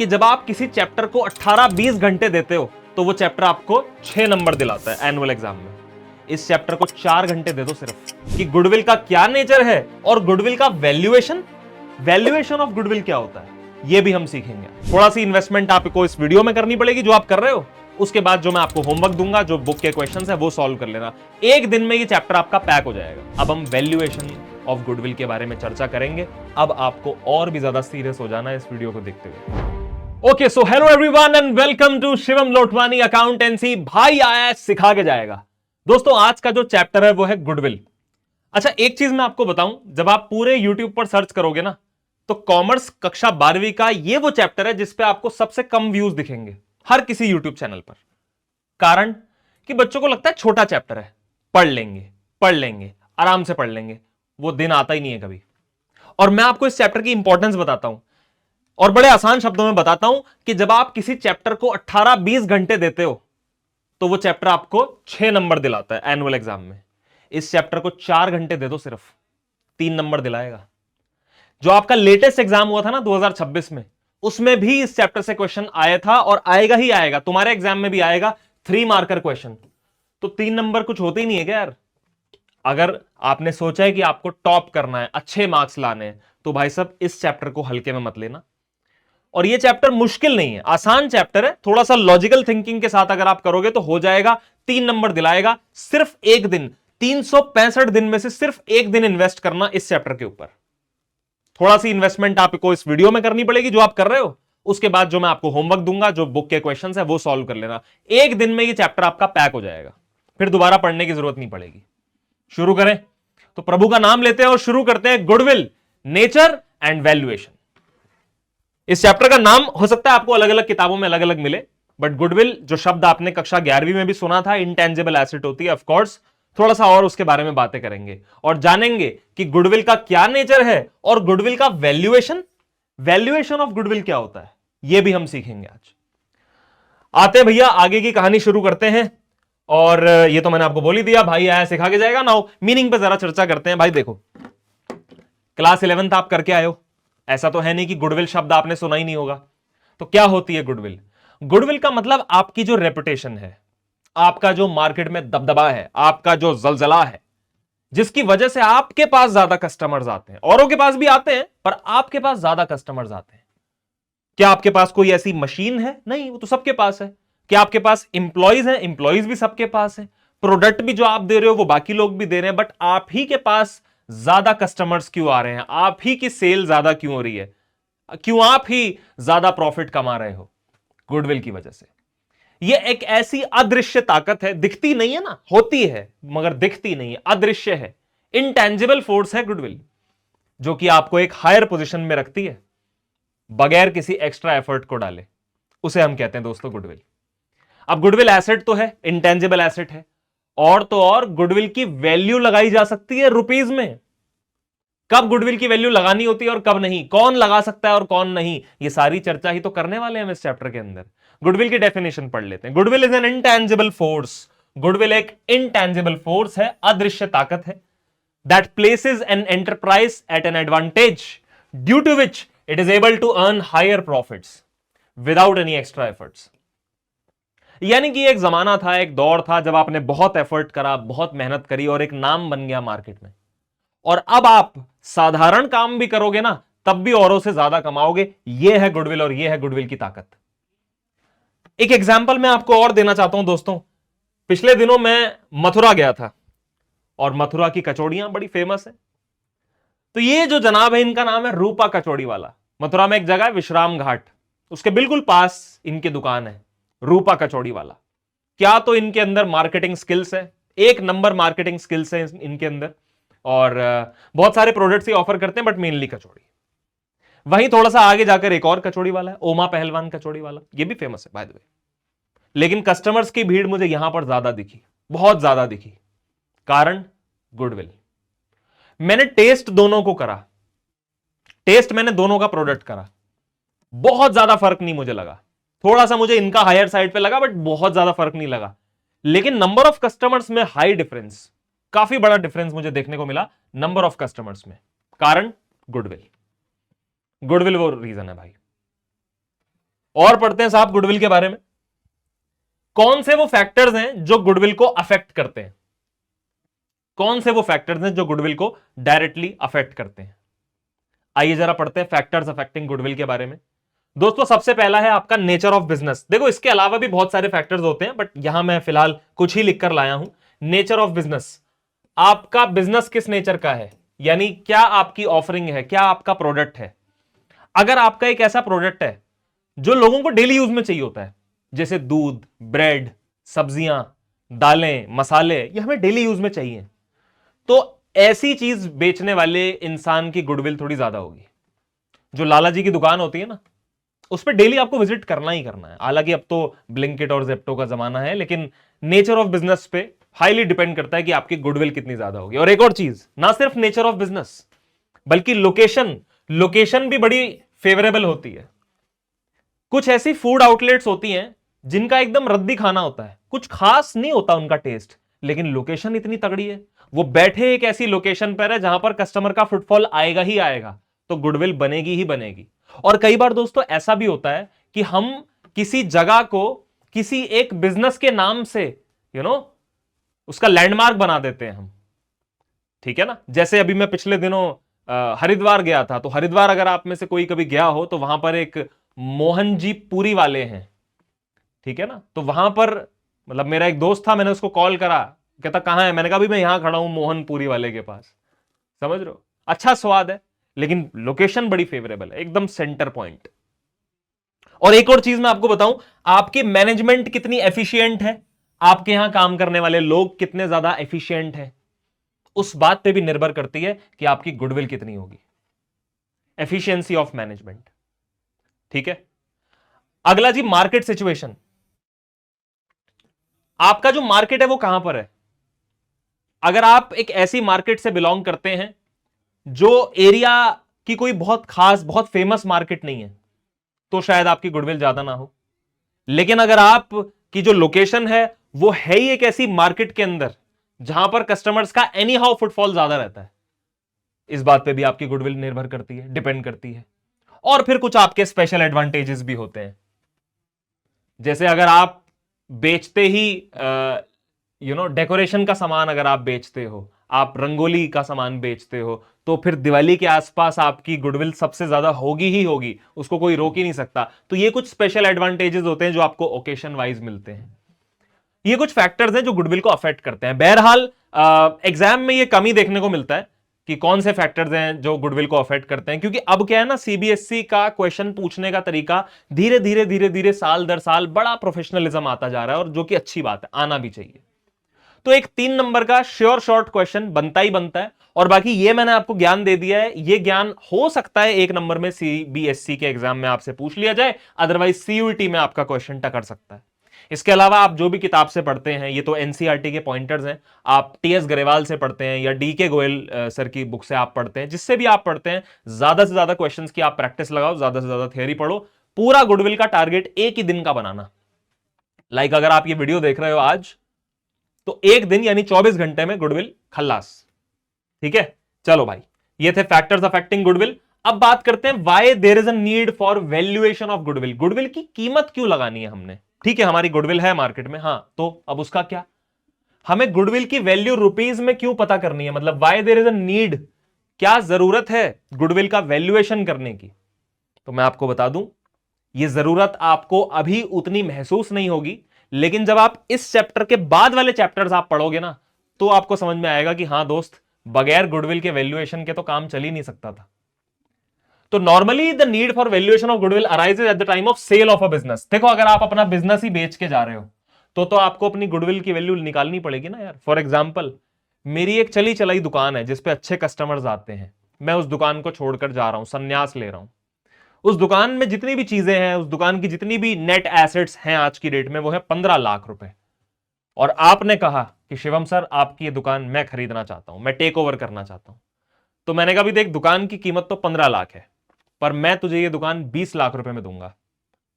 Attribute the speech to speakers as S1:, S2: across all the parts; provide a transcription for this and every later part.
S1: कि जब आप किसी चैप्टर को 18-20 घंटे देते हो तो वो चैप्टर आपको 6 नंबर दिलाता है एनुअल एग्जाम में। इस चैप्टर को 4 घंटे दे दो सिर्फ, कि गुडविल का क्या नेचर है और गुडविल का वैल्यूएशन ऑफ गुडविल क्या होता है, ये भी हम सीखेंगे। थोड़ा सी इन्वेस्टमेंट आपको इस वीडियो में करनी पड़ेगी जो आप कर रहे हो, उसके बाद जो मैं आपको होमवर्क दूंगा, जो बुक के क्वेश्चंस है वो सॉल्व कर लेना। एक दिन में ये चैप्टर आपका पैक हो जाएगा। अब हम वैल्यूएशन ऑफ गुडविल के बारे में चर्चा करेंगे। अब आपको और भी ज्यादा सीरियस हो जाना है इस वीडियो को देखते हुए। Okay, so hello everyone and welcome to Shivam Lotwani accountancy. भाई आया सिखा के जाएगा। दोस्तों, आज का जो चैप्टर है वो है गुडविल। अच्छा, एक चीज मैं आपको बताऊं, जब आप पूरे यूट्यूब पर सर्च करोगे ना, तो कॉमर्स कक्षा 12वीं का ये वो चैप्टर है जिसपे आपको सबसे कम व्यूज दिखेंगे हर किसी यूट्यूब चैनल पर। कारण कि बच्चों को लगता है छोटा चैप्टर है, पढ़ लेंगे, आराम से पढ़ लेंगे। वो दिन आता ही नहीं है कभी। और मैं आपको इस चैप्टर की इंपॉर्टेंस बताता हूं और बड़े आसान शब्दों में बताता हूं कि जब आप किसी चैप्टर को 18-20 घंटे देते हो तो वो चैप्टर आपको 6 नंबर दिलाता है एनुअल एग्जाम में। इस चैप्टर को 4 घंटे दे दो सिर्फ, 3 नंबर दिलाएगा। जो आपका लेटेस्ट एग्जाम हुआ था ना 2026 में, उसमें भी इस चैप्टर से क्वेश्चन आया था और आएगा ही आएगा। तुम्हारे एग्जाम में भी आएगा 3 मार्कर क्वेश्चन। तो 3 नंबर कुछ होते ही नहीं है क्या यार? अगर आपने सोचा है कि आपको टॉप करना है, अच्छे मार्क्स लाने हैं, तो भाई साहब इस चैप्टर को हल्के में मत लेना। और ये चैप्टर मुश्किल नहीं है, आसान चैप्टर है। थोड़ा सा लॉजिकल थिंकिंग के साथ अगर आप करोगे तो हो जाएगा। 3 नंबर दिलाएगा। सिर्फ एक दिन, 365 दिन में से सिर्फ एक दिन इन्वेस्ट करना इस चैप्टर के ऊपर। थोड़ा सी इन्वेस्टमेंट आपको इस वीडियो में करनी पड़ेगी जो आप कर रहे हो, उसके बाद जो मैं आपको होमवर्क दूंगा, जो बुक के क्वेश्चंस है वो सॉल्व कर लेना। एक दिन में ये चैप्टर आपका पैक हो जाएगा, फिर दोबारा पढ़ने की जरूरत नहीं पड़ेगी। शुरू करें तो प्रभु का नाम लेते हैं और शुरू करते हैं। Goodwill, nature and valuation. इस चैप्टर का नाम हो सकता है आपको अलग अलग किताबों में अलग अलग मिले, बट गुडविल जो शब्द आपने कक्षा 11वीं में भी सुना था, इंटेंजिबल एसेट होती है। ऑफ कोर्स थोड़ा सा और उसके बारे में बातें करेंगे और जानेंगे कि गुडविल का क्या नेचर है और गुडविल का वैल्यूएशन ऑफ गुडविल क्या होता है, यह भी हम सीखेंगे आज। आते हैं भैया, आगे की कहानी शुरू करते हैं। और ये तो मैंने आपको बोल ही दिया, भाई आया सिखा के जाएगा। नाउ मीनिंग पे जरा चर्चा करते हैं। भाई देखो, क्लास 11th आप करके आए हो, ऐसा तो है नहीं कि गुडविल शब्द आपने सुना ही नहीं होगा। तो क्या होती है गुडविल? गुडविल का मतलब आपकी जो रेपुटेशन है, आपका जो मार्केट में दबदबा है, आपका जो जलजला है, जिसकी वजह से आपके पास ज्यादा कस्टमर्स आते हैं। औरों के पास भी आते हैं, पर आपके पास ज्यादा कस्टमर्स आते हैं। क्या आपके पास कोई ऐसी मशीन है? नहीं, वो तो सबके पास है। क्या आपके पास इंप्लॉइज हैं? इंप्लॉइज भी सबके पास है। प्रोडक्ट भी जो आप दे रहे हो वो बाकी लोग भी दे रहे हैं, बट आप ही के पास ज्यादा कस्टमर्स क्यों आ रहे हैं? आप ही की सेल ज्यादा क्यों हो रही है? क्यों आप ही ज्यादा प्रॉफिट कमा रहे हो? गुडविल की वजह से। यह एक ऐसी अदृश्य ताकत है, दिखती नहीं है ना, होती है मगर दिखती नहीं है, अदृश्य है, इंटेंजिबल फोर्स है गुडविल, जो कि आपको एक हायर पोजीशन में रखती है बगैर किसी एक्स्ट्रा एफर्ट को डाले। उसे हम कहते हैं दोस्तों गुडविल। अब गुडविल एसेट तो है, इंटेंजिबल एसेट है, और तो और गुडविल की वैल्यू लगाई जा सकती है रुपीज में। कब गुडविल की वैल्यू लगानी होती है और कब नहीं, कौन लगा सकता है और कौन नहीं, ये सारी चर्चा ही तो करने वाले हैं हम इस चैप्टर के अंदर। गुडविल की डेफिनेशन पढ़ लेते हैं। Goodwill is an intangible force. Goodwill एक इंटेंजिबल फोर्स है, अदृश्य ताकत है, that places an enterprise at an advantage due to which it is able to earn higher profits without any extra efforts. यानी कि एक जमाना था, एक दौर था जब आपने बहुत एफर्ट करा, बहुत मेहनत करी और एक नाम बन गया मार्केट में, और अब आप साधारण काम भी करोगे ना तब भी औरों से ज्यादा कमाओगे। यह है गुडविल और यह है गुडविल की ताकत। एक एग्जांपल मैं आपको और देना चाहता हूं दोस्तों। पिछले दिनों मैं मथुरा गया था और मथुरा की कचौड़ियां बड़ी फेमस है। तो ये जो जनाब है, इनका नाम है रूपा कचौड़ी वाला। मथुरा में एक जगह है विश्राम घाट, उसके बिल्कुल पास इनकी दुकान है, रूपा कचौड़ी वाला। क्या तो इनके अंदर मार्केटिंग स्किल्स है, एक नंबर मार्केटिंग स्किल्स है इनके अंदर, और बहुत सारे प्रोडक्ट्स ही ऑफर करते हैं, बट मेनली कचौड़ी। वहीं थोड़ा सा आगे जाकर एक और कचौड़ी वाला है, ओमा पहलवान कचौड़ी वाला, ये भी फेमस है बाय द वे। लेकिन कस्टमर्स की भीड़ मुझे यहां पर ज्यादा दिखी, बहुत ज्यादा दिखी। कारण गुडविल। मैंने टेस्ट दोनों को करा, टेस्ट मैंने दोनों का प्रोडक्ट करा, बहुत ज्यादा फर्क नहीं मुझे लगा। थोड़ा सा मुझे इनका हायर साइड पे लगा, बट बहुत ज्यादा फर्क नहीं लगा। लेकिन नंबर ऑफ कस्टमर्स में हाई डिफरेंस, काफी बड़ा डिफरेंस मुझे देखने को मिला नंबर ऑफ कस्टमर्स में। कारण गुडविल। गुडविल वो रीजन है भाई। और पढ़ते हैं साहब गुडविल के बारे में। कौन से वो फैक्टर्स हैं जो गुडविल को अफेक्ट करते हैं? कौन से वो फैक्टर्स हैं जो गुडविल को डायरेक्टली अफेक्ट करते हैं? आइए जरा पढ़ते हैं फैक्टर्स अफेक्टिंग गुडविल के बारे में। दोस्तों सबसे पहला है आपका नेचर ऑफ बिजनेस। देखो इसके अलावा भी बहुत सारे फैक्टर्स होते हैं, बट यहां मैं फिलहाल कुछ ही लिखकर लाया हूं। नेचर ऑफ बिजनेस, आपका बिजनेस किस नेचर का है, यानी क्या आपकी ऑफरिंग है, क्या आपका प्रोडक्ट है। अगर आपका एक ऐसा प्रोडक्ट है जो लोगों को डेली यूज में चाहिए होता है, जैसे दूध, ब्रेड, सब्जियां, दालें, मसाले, ये हमें डेली यूज में चाहिए, तो ऐसी चीज बेचने वाले इंसान की गुडविल थोड़ी ज्यादा होगी। जो लाला जी की दुकान होती है ना, उस पर डेली आपको विजिट करना ही करना है। हालांकि अब तो ब्लिंकिट और जेप्टो का जमाना है, लेकिन नेचर ऑफ बिजनेस पे हाईली डिपेंड करता है कि आपकी गुडविल कितनी ज्यादा होगी। और एक और चीज, ना सिर्फ नेचर ऑफ बिजनेस बल्कि लोकेशन, लोकेशन भी बड़ी फेवरेबल होती है। कुछ ऐसी फूड आउटलेट्स होती हैं जिनका एकदम रद्दी खाना होता है, कुछ खास नहीं होता उनका टेस्ट, लेकिन लोकेशन इतनी तगड़ी है, वो बैठे एक ऐसी लोकेशन पर है जहां पर कस्टमर का फुटफॉल आएगा ही आएगा, तो गुडविल बनेगी ही बनेगी। और कई बार दोस्तों ऐसा भी होता है कि हम किसी जगह को किसी एक बिजनेस के नाम से उसका लैंडमार्क बना देते हैं हम, ठीक है ना। जैसे अभी मैं पिछले दिनों हरिद्वार गया था, तो हरिद्वार अगर आप में से कोई कभी गया हो तो वहां पर एक मोहन जी पूरी वाले हैं, ठीक है ना। तो वहां पर मतलब मेरा एक दोस्त था, मैंने उसको कॉल करा, कहता कहां है, मैंने कहा भी मैं यहां खड़ा हूं मोहन पूरी वाले के पास। समझ रहे हो, अच्छा स्वाद है, लेकिन लोकेशन बड़ी फेवरेबल है, एकदम सेंटर पॉइंट। और एक और चीज मैं आपको बताऊं, आपकी मैनेजमेंट कितनी एफिशिएंट है, आपके यहां काम करने वाले लोग कितने ज्यादा एफिशिएंट हैं, उस बात पे भी निर्भर करती है कि आपकी गुडविल कितनी होगी। एफिशिएंसी ऑफ मैनेजमेंट, ठीक है। अगला जी मार्केट सिचुएशन। आपका जो मार्केट है वो कहां पर है। अगर आप एक ऐसी मार्केट से बिलोंग करते हैं जो एरिया की कोई बहुत खास बहुत फेमस मार्केट नहीं है, तो शायद आपकी गुडविल ज्यादा ना हो। लेकिन अगर आप की जो लोकेशन है वो है ही एक ऐसी मार्केट के अंदर जहां पर कस्टमर्स का एनी हाउ फुटफॉल ज्यादा रहता है, इस बात पे भी आपकी गुडविल निर्भर करती है, डिपेंड करती है। और फिर कुछ आपके स्पेशल एडवांटेजेस भी होते हैं, जैसे अगर आप बेचते ही डेकोरेशन का सामान अगर आप बेचते हो, आप रंगोली का सामान बेचते हो, तो फिर दिवाली के आसपास आपकी गुडविल सबसे ज्यादा होगी ही होगी, उसको कोई रोक ही नहीं सकता। तो ये कुछ स्पेशल एडवांटेजेस होते हैं जो आपको ओकेशन वाइज मिलते हैं। ये कुछ फैक्टर्स हैं जो गुडविल को अफेक्ट करते हैं। बहरहाल एग्जाम में ये कमी देखने को मिलता है कि कौन से फैक्टर्स हैं जो गुडविल को अफेक्ट करते हैं, क्योंकि अब क्या है ना, सीबीएसई का क्वेश्चन पूछने का तरीका धीरे धीरे धीरे धीरे साल दर साल बड़ा प्रोफेशनलिज्म आता जा रहा है, और जो कि अच्छी बात है, आना भी चाहिए। तो एक 3 नंबर का श्योर शॉर्ट क्वेश्चन बनता ही बनता है, और बाकी ये मैंने आपको ज्ञान दे दिया है। ये ज्ञान हो सकता है 1 नंबर में सीबीएसई के एग्जाम में आपसे पूछ लिया जाए, अदरवाइज सीयूईटी में आपका क्वेश्चन टकर सकता है। इसके अलावा आप जो भी किताब से पढ़ते हैं, ये तो एनसीईआरटी के पॉइंटर्स हैं, आप टीएस ग्रेवाल से पढ़ते हैं या डी के गोयल सर की बुक से आप पढ़ते हैं, जिससे भी आप पढ़ते हैं, ज्यादा से ज्यादा क्वेश्चंस की आप प्रैक्टिस लगाओ, ज्यादा से ज्यादा थ्योरी पढ़ो। पूरा गुडविल का टारगेट एक ही दिन का बनाना। लाइक अगर आप ये वीडियो देख रहे हो आज, तो एक दिन यानी 24 घंटे में गुडविल खल्लास, ठीक है। चलो भाई, ये थे फैक्टर्स अफेक्टिंग गुडविल। अब बात करते हैं why there is a need for valuation of goodwill. Goodwill की कीमत क्यों लगानी है हमने। ठीक है, हमारी गुडविल है मार्केट में, हां, तो अब उसका क्या, हमें गुडविल की वैल्यू रुपीज में क्यों पता करनी है, मतलब why there is a need, क्या जरूरत है गुडविल का वैल्यूएशन करने की। तो मैं आपको बता दूं, यह जरूरत आपको अभी उतनी महसूस नहीं होगी, लेकिन जब आप इस चैप्टर के बाद वाले चैप्टर्स आप पढ़ोगे ना, तो आपको समझ में आएगा कि हां दोस्त, बगैर गुडविल के वैल्यूएशन के तो काम चल ही नहीं सकता था। तो normally the need for valuation of goodwill arises at the time of sale of a business. देखो, अगर आप अपना बिजनेस ही बेच के जा रहे हो, तो आपको अपनी गुडविल की वैल्यू निकालनी पड़ेगी ना यार। फॉर एग्जाम्पल, मेरी एक चली चलाई दुकान है जिसपे अच्छे कस्टमर्स आते हैं, मैं उस दुकान को छोड़कर जा रहा हूं, संन्यास ले रहा हूं। उस दुकान में जितनी भी चीजें हैं, उस दुकान की जितनी भी नेट एसेट्स हैं आज की डेट में, वो है 15 लाख रुपए। और आपने कहा कि शिवम सर, आपकी ये दुकान मैं खरीदना चाहता हूं, मैं टेक ओवर करना चाहता हूं। तो मैंने कहा भी देख, दुकान की कीमत तो 15 लाख है, पर मैं तुझे ये दुकान 20 लाख रुपए में दूंगा।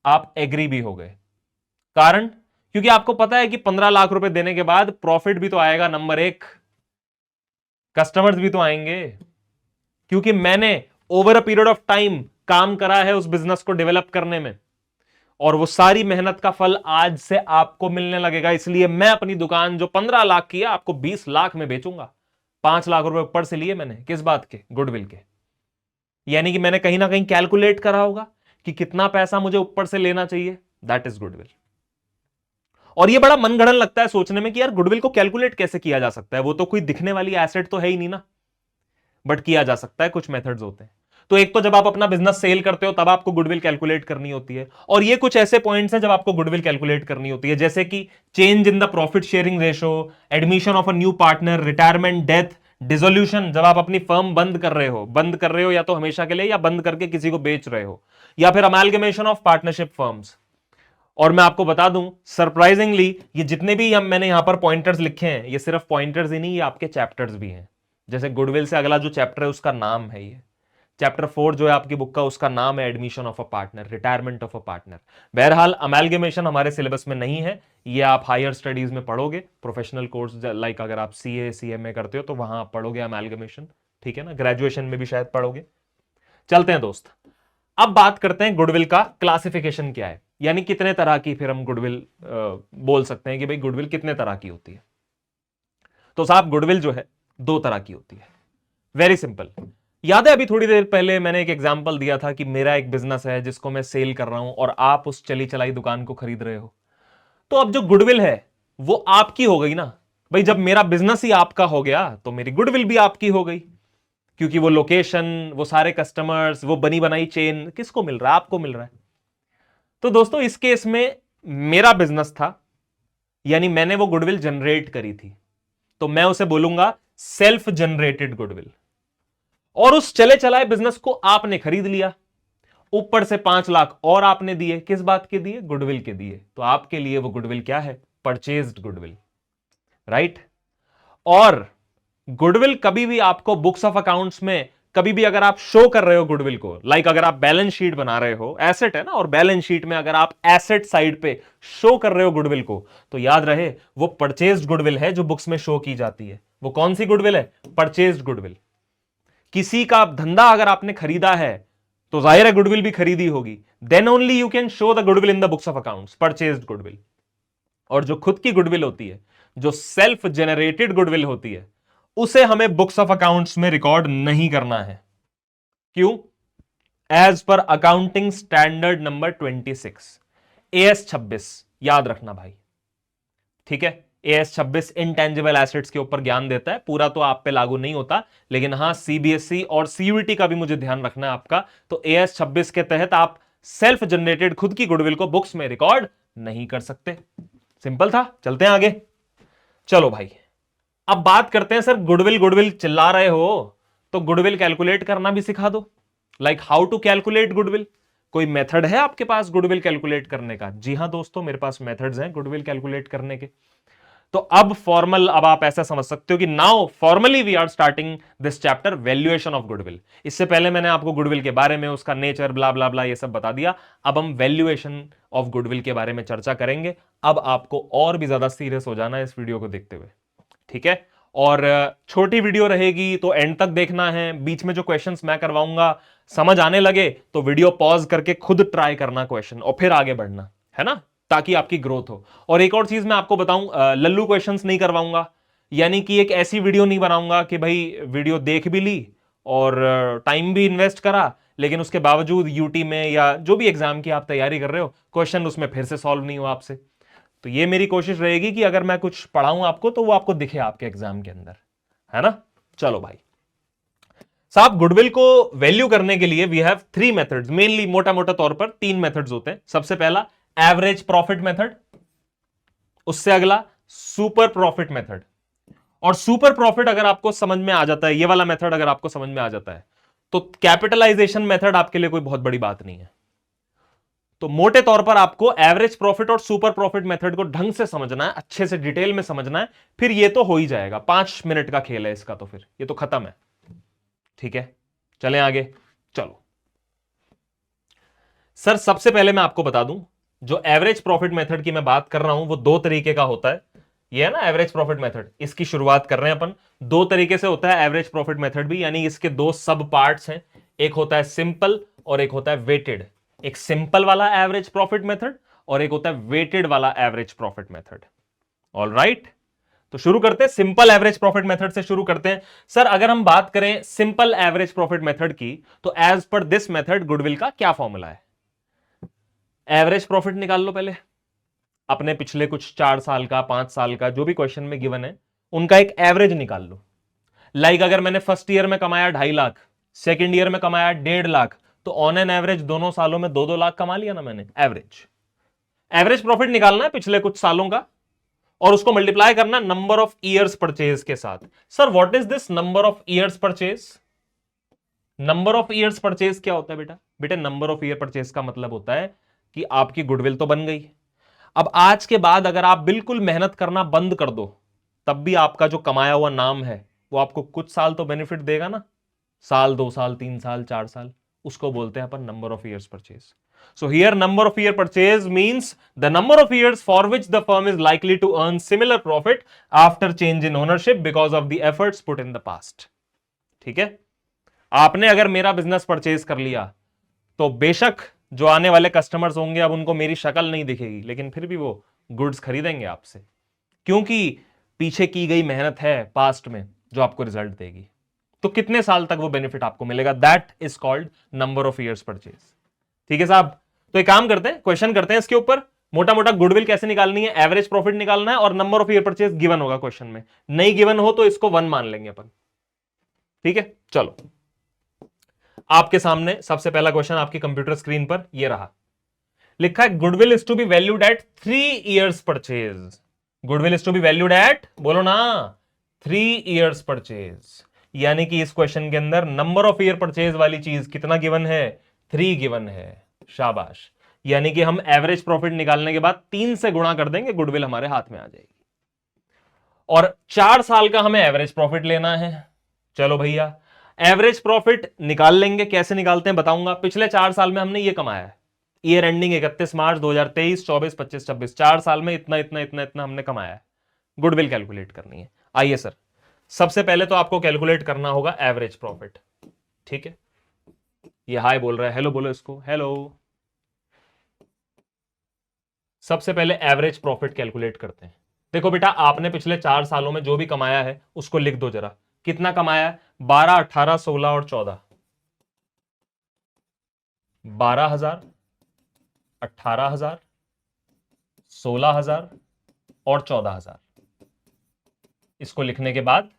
S1: आप एग्री भी हो गए, कारण क्योंकि आपको पता है कि 15 लाख रुपए देने के बाद प्रॉफिट भी तो आएगा, नंबर एक कस्टमर्स भी तो आएंगे, क्योंकि मैंने over a period of time काम करा है उस बिजनेस को डेवलप करने में। और वो सारी मेहनत का फल आज से आपको मिलने लगेगा। इसलिए मैं अपनी दुकान जो 15 लाख की है आपको 20 लाख में बेचूंगा। 5 लाख रुपए ऊपर से लिए मैंने, किस बात के? गुडविल के। यानी कि मैंने कहीं ना कहीं कैलकुलेट करा होगा कि कितना पैसा मुझे ऊपर से लेना चाहिए, दैट इज गुडविल। और ये बड़ा मनगढ़ंत लगता है सोचने में कि यार गुडविल को कैलकुलेट कैसे किया जा सकता है, वो तो कोई दिखने वाली एसेट तो है ही नहीं ना। बट किया जा सकता है, कुछ मेथड्स होते हैं। तो एक तो जब आप अपना बिजनेस सेल करते हो तब आपको गुडविल कैलकुलेट करनी होती है, और ये कुछ ऐसे पॉइंट्स हैं जब आपको गुडविल कैलकुलेट करनी होती है, जैसे कि change in the profit sharing ratio, admission of a new partner, retirement, death, dissolution, जब आप अपनी फर्म बंद कर रहे हो या तो हमेशा के लिए, या बंद करके किसी को बेच रहे हो, या फिर अमालगमेशन ऑफ पार्टनरशिप फर्म्स। और मैं आपको बता दूं सरप्राइजिंगली, ये जितने भी मैंने यहां पर पॉइंटर्स लिखे हैं, ये सिर्फ पॉइंटर्स ही नहीं, ये आपके चैप्टर्स भी हैं। जैसे गुडविल से अगला जो चैप्टर है उसका नाम है ये चैप्टर 4 जो है आपकी बुक का, उसका नाम है admission of a partner, retirement of a partner. बहरहाल अमेलगमेशन हमारे सिलेबस में नहीं है, ये आप हायर स्टडीज में पढ़ोगे, प्रोफेशनल कोर्स लाइक अगर आप सीए सीएमए करते हो तो वहां आप पढ़ोगे अमेलगमेशन, ठीक है ना। ग्रेजुएशन में भी शायद पढ़ोगे। चलते हैं दोस्त, अब बात करते हैं गुडविल का क्लासिफिकेशन क्या है, यानी कितने तरह की फिर हम गुडविल बोल सकते हैं कि भाई गुडविल कितने तरह की होती है। तो साहब गुडविल जो है 2 तरह की होती है, वेरी सिंपल। याद है अभी थोड़ी देर पहले मैंने एक एग्जांपल दिया था कि मेरा एक बिजनेस है जिसको मैं सेल कर रहा हूं और आप उस चली चलाई दुकान को खरीद रहे हो। तो अब जो गुडविल है वो आपकी हो गई ना भाई। जब मेरा बिजनेस ही आपका हो गया तो मेरी गुडविल भी आपकी हो गई, क्योंकि वो लोकेशन, वो सारे कस्टमर्स, वो बनी बनाई चेन किसको मिल रहा है? आपको मिल रहा है। तो दोस्तों इस केस में मेरा बिजनेस था, यानी मैंने वो गुडविल जनरेट करी थी, तो मैं उसे बोलूंगा सेल्फ जनरेटेड गुडविल। और उस चले चलाए बिजनेस को आपने खरीद लिया, ऊपर से 5 लाख और आपने दिए, किस बात के दिए? गुडविल के दिए। तो आपके लिए वो गुडविल क्या है? Purchased goodwill, right. और गुडविल कभी भी आपको बुक्स ऑफ अकाउंट्स में कभी भी अगर आप शो कर रहे हो गुडविल को, लाइक अगर आप बैलेंस शीट बना रहे हो, एसेट है ना, और बैलेंस शीट में अगर आप एसेट साइड पे शो कर रहे हो गुडविल को, तो याद रहे वो परचेज्ड गुडविल है जो बुक्स में शो की जाती है। वो कौन सी गुडविल है? Purchased goodwill. किसी का धंधा अगर आपने खरीदा है तो जाहिर है गुडविल भी खरीदी होगी, then only you can show the goodwill in the books of accounts, purchased goodwill. और जो खुद की गुडविल होती है, जो सेल्फ जनरेटेड गुडविल होती है, उसे हमें बुक्स ऑफ अकाउंट्स में रिकॉर्ड नहीं करना है। क्यों? As per accounting standard number 26 AS 26, याद रखना भाई, ठीक है। AS 26 इंटेंजिबल एसेट्स के ऊपर ज्ञान देता है, पूरा तो आप पे लागू नहीं होता, लेकिन हां CBSE और CUET का भी मुझे ध्यान रखना है आपका। तो AS 26 के तहत आप सेल्फ जनरेटेड खुद की गुडविल को बुक्स में रिकॉर्ड नहीं कर सकते। सिंपल था। चलते हैं आगे। चलो भाई अब बात करते हैं, सर गुडविल गुडविल चिल्ला रहे हो तो गुडविल कैलकुलेट करना भी सिखा दो, like how to calculate goodwill. कोई मेथड है आपके पास गुडविल कैलकुलेट करने का? जी हां दोस्तों, मेरे पास मेथड्स हैं गुडविल कैलकुलेट करने के। तो अब आप ऐसा समझ सकते हो कि now formally we are starting this chapter valuation of goodwill. इससे पहले मैंने आपको गुडविल के बारे में, उसका नेचर, ब्ला ब्ला ब्ला ये सब बता दिया। अब हम वैल्यूएशन ऑफ गुडविल के बारे में चर्चा करेंगे। अब आपको और भी ज्यादा सीरियस हो जाना है इस वीडियो को देखते हुए, ठीक है। और छोटी वीडियो रहेगी तो एंड तक देखना है। बीच में जो क्वेश्चंस मैं करवाऊंगा समझ आने लगे तो वीडियो पॉज करके खुद ट्राई करना क्वेश्चन और फिर आगे बढ़ना, है ना, ताकि आपकी ग्रोथ हो। और एक और चीज मैं आपको बताऊं, लल्लू क्वेश्चंस नहीं करवाऊंगा, यानी कि एक ऐसी वीडियो नहीं बनाऊंगा कि भाई वीडियो देख भी ली और टाइम भी इन्वेस्ट करा, लेकिन उसके बावजूद यूटी में या जो भी एग्जाम की आप तैयारी कर रहे हो, क्वेश्चन उसमें फिर से सॉल्व नहीं हुआ आपसे। तो ये मेरी कोशिश रहेगी कि अगर मैं कुछ पढ़ाऊं आपको तो वो आपको दिखे आपके एग्जाम के अंदर, है ना। चलो भाई साहब, गुडविल को वैल्यू करने के लिए वी हैव 3 मेथड्स, मेनली मोटा मोटा तौर पर 3 मेथड्स होते हैं। सबसे पहला एवरेज प्रॉफिट मेथड, उससे अगला सुपर प्रॉफिट मेथड। और सुपर प्रॉफिट अगर आपको समझ में आ जाता है, ये वाला मेथड अगर आपको समझ में आ जाता है, तो कैपिटलाइजेशन मेथड आपके लिए कोई बहुत बड़ी बात नहीं है। तो मोटे तौर पर आपको एवरेज प्रॉफिट और सुपर प्रॉफिट मेथड को ढंग से समझना है, अच्छे से डिटेल में समझना है, फिर ये तो हो ही जाएगा। 5 मिनट का खेल है इसका, तो फिर ये तो खत्म है, ठीक है। चलें आगे। चलो सर, सबसे पहले मैं आपको बता दूं, जो एवरेज प्रॉफिट मेथड की मैं बात कर रहा हूं वो 2 तरीके का होता है। ये है ना एवरेज प्रॉफिट मेथड, इसकी शुरुआत कर रहे हैं अपन। 2 तरीके से होता है एवरेज प्रॉफिट मेथड भी, यानी इसके 2 सब पार्ट्स हैं। एक होता है सिंपल और एक होता है वेटेड। एक सिंपल वाला एवरेज प्रॉफिट मेथड और एक होता है वेटेड वाला average profit method. All right, तो शुरू करते हैं सिंपल एवरेज प्रॉफिट मेथड से शुरू करते हैं। सर अगर हम बात करें सिंपल एवरेज प्रॉफिट मेथड की, तो as per this method goodwill का क्या फॉर्मूला है? एवरेज प्रॉफिट निकाल लो पहले, अपने पिछले कुछ 4 साल का 5 साल का जो भी क्वेश्चन में गिवन है उनका एक एवरेज निकाल लो। लाइक अगर मैंने फर्स्ट ईयर में कमाया 2.5 लाख, सेकेंड ईयर में कमाया 1.5 लाख, तो ऑन एन एवरेज दोनों सालों में 2-2 लाख कमा लिया ना मैंने। एवरेज एवरेज प्रॉफिट निकालना है पिछले कुछ सालों का और उसको मल्टीप्लाई करना नंबर ऑफ ईयर्स परचेज के साथ। Sir what is this number of years purchase? Number of years purchase क्या होता है बेटा? बेटा नंबर ऑफ ईयर परचेज का मतलब होता है कि आपकी गुडविल तो बन गई, अब आज के बाद अगर आप बिल्कुल मेहनत करना बंद कर दो तब भी आपका जो कमाया हुआ नाम है वो आपको कुछ साल तो बेनिफिट देगा ना, साल 2 साल 3 साल 4 साल, उसको बोलते हैं अपन number of years purchase. So here number of year purchase means the number of years for which the firm is likely to earn similar profit after change in ownership because of the efforts put in the past। ठीक है, आपने अगर मेरा business purchase कर लिया तो बेशक जो आने वाले कस्टमर्स होंगे अब उनको मेरी शक्ल नहीं दिखेगी, लेकिन फिर भी वो गुड्स खरीदेंगे आपसे, क्योंकि पीछे की गई मेहनत है पास्ट में जो आपको रिजल्ट देगी। तो कितने साल तक वो बेनिफिट आपको मिलेगा, that is called number of years purchase. ठीक है साहब, तो एक काम करते हैं, क्वेश्चन करते हैं इसके ऊपर। मोटा मोटा गुडविल कैसे निकालनी है, एवरेज प्रॉफिट निकालना है और number of year purchase given होगा क्वेश्चन में, नहीं गिवन हो तो इसको 1 मान लेंगे अपन। ठीक है, चलो आपके सामने सबसे पहला क्वेश्चन आपकी कंप्यूटर स्क्रीन पर ये रहा, लिखा है goodwill is to be valued at 3 years purchase. Goodwill is to be valued at, बोलो ना, 3 इयर्स परचेज। यानी कि इस क्वेश्चन के अंदर नंबर ऑफ ईयर परचेज वाली चीज कितना गिवन है, 3 गिवन है। शाबाश, यानी कि हम एवरेज प्रॉफिट निकालने के बाद 3 से गुणा कर देंगे, गुडविल हमारे हाथ में आ जाएगी। और 4 साल का हमें एवरेज प्रॉफिट लेना है। चलो भैया एवरेज प्रॉफिट निकाल लेंगे, कैसे निकालते हैं बताऊंगा। पिछले 4 साल में हमने ये कमाया है, ईयर एंडिंग 31 मार्च 2023, 24, 25, 26, 4 साल में इतना इतना इतना इतना हमने कमाया है। गुडविल कैलकुलेट करनी है। आइए सर, सबसे पहले तो आपको कैलकुलेट करना होगा एवरेज प्रॉफिट। ठीक है, ये हाय बोल रहा है, हेलो बोलो इसको, हेलो। सबसे पहले एवरेज प्रॉफिट कैलकुलेट करते हैं। देखो बेटा, आपने पिछले 4 सालों में जो भी कमाया है उसको लिख दो जरा, कितना कमाया है, 12, 18, 16 और 14। 12,000, 18,000, 16,000 और 14,000। इसको लिखने के बाद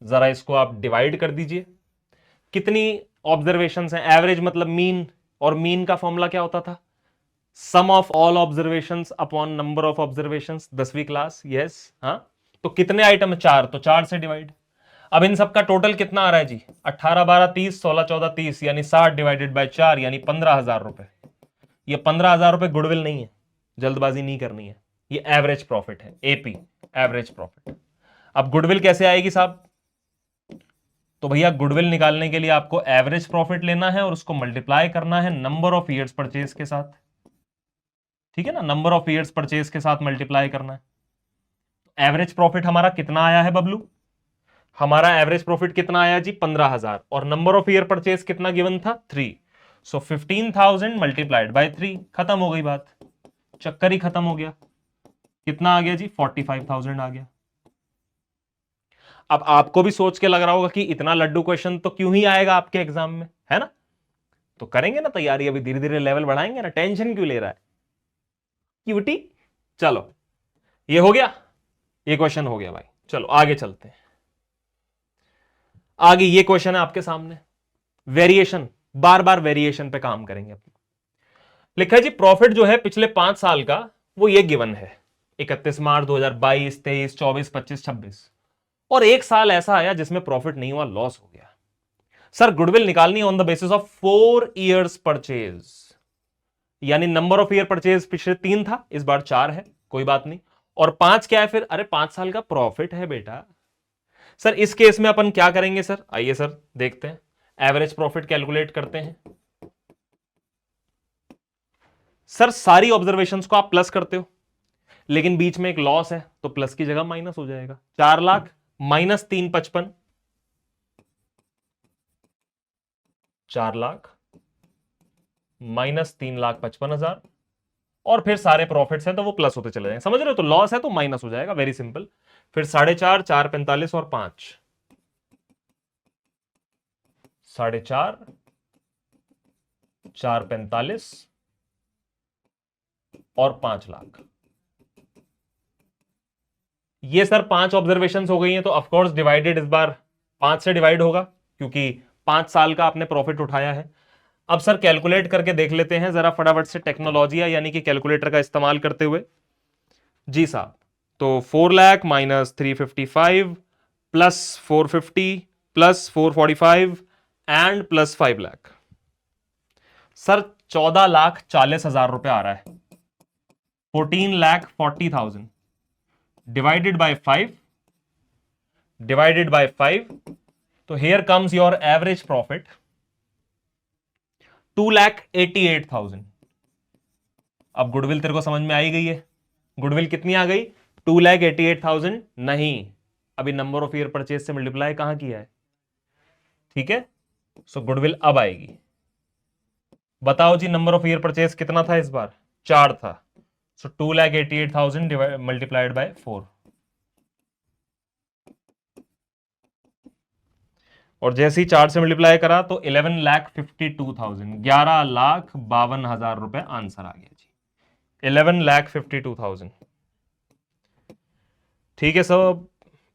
S1: जरा इसको आप डिवाइड कर दीजिए। कितनी ऑब्जर्वेशंस हैं, एवरेज मतलब मीन, और मीन का फॉर्मूला क्या होता था, sum of all observations upon number of observations, 10वीं क्लास। यस, हाँ, तो कितने आइटम है, 4, तो 4 से डिवाइड। अब इन सबका टोटल कितना आ रहा है जी, 18, 12, 30, 16, 14, 30, यानी 60 डिवाइडेड बाय 4 यानी 15,000 रुपए। ये 15,000 रुपए गुडविल नहीं है, जल्दबाजी नहीं करनी है, ये एवरेज प्रॉफिट है, एपी, एवरेज प्रॉफिट। अब गुडविल कैसे आएगी साहब, तो भैया गुडविल निकालने के लिए आपको एवरेज प्रॉफिट लेना है और उसको मल्टीप्लाई करना है नंबर ऑफ ईयर्स परचेज के साथ। ठीक है ना, नंबर ऑफ ईयर्स परचेज के साथ मल्टीप्लाई करना है। एवरेज प्रॉफिट हमारा कितना आया है बबलू, हमारा एवरेज प्रॉफिट कितना आया जी, 15,000, और नंबर ऑफ ईयर परचेज कितना गिवन था, 3। सो 15,000 मल्टीप्लाइड बाय 3, खत्म हो गई बात, चक्कर ही खत्म हो गया। कितना आ गया जी, 45,000 आ गया। अब आपको भी सोच के लग रहा होगा कि इतना लड्डू क्वेश्चन तो क्यों ही आएगा आपके एग्जाम में, है ना, तो करेंगे ना तैयारी, अभी धीरे धीरे लेवल बढ़ाएंगे ना, टेंशन क्यों ले रहा है क्यूटी। चलो ये हो गया, ये क्वेश्चन हो गया भाई, चलो आगे चलते हैं। आगे ये क्वेश्चन है आपके सामने, वेरिएशन, बार बार वेरिएशन पे काम करेंगे अपने। लिखा है जी प्रॉफिट जो है पिछले 5 साल का वो ये गिवन है, 31 मार्च 2022, 23, 24, 25, 26, और एक साल ऐसा आया जिसमें प्रॉफिट नहीं हुआ, लॉस हो गया। सर गुडविल निकालनी on the basis of 4 years purchase, यानी नंबर ऑफ ईयर परचेज पिछले 3 था, इस बार 4 है, कोई बात नहीं, और 5 क्या है फिर, अरे 5 साल का प्रॉफिट है बेटा। सर इस केस में अपन क्या करेंगे सर, आइए सर देखते हैं, एवरेज प्रॉफिट कैलकुलेट करते हैं। सर सारी ऑब्जर्वेशंस को आप प्लस करते हो, लेकिन बीच में एक लॉस है तो प्लस की जगह माइनस हो जाएगा। 4 लाख माइनस 3, 55, 4 लाख -3,55,000, और फिर सारे प्रॉफिट्स हैं तो वो प्लस होते चले जाएंगे, समझ रहे हो? तो लॉस है तो माइनस हो जाएगा, वेरी सिंपल। फिर 4.5, 4,45 और 5, 4.5, 4,45 और 5 लाख। ये सर 5 ऑब्जर्वेशन हो गई हैं, तो ऑफकोर्स डिवाइडेड इस बार 5 से डिवाइड होगा, क्योंकि 5 साल का आपने प्रॉफिट उठाया है। अब सर कैलकुलेट करके देख लेते हैं जरा फटाफट से, टेक्नोलॉजी यानी कि कैलकुलेटर का इस्तेमाल करते हुए। जी साहब, तो 4 lakh -355 plus 450 plus 445 and plus 5 lakh, sir 14,40,000 रुपए आ रहा है। 14,40,000 डिवाइडेड बाय 5, तो here comes your average profit 2,88,000। अब गुडविल तेरे को समझ में आई गई है? गुडविल कितनी आ गई? 2,88,000 नहीं, अभी नंबर ऑफ ईयर परचेज से मल्टीप्लाई कहां किया है, ठीक है? सो गुडविल अब आएगी। बताओ जी, नंबर ऑफ ईयर परचेज कितना था इस बार? 4 था। सो 2,88,000 मल्टीप्लाइड बाय 4, और जैसे ही 4 से मल्टीप्लाई करा तो 11,52,000, 11,52,000 रुपए आंसर आ गया जी। 11,52,000, ठीक है सब।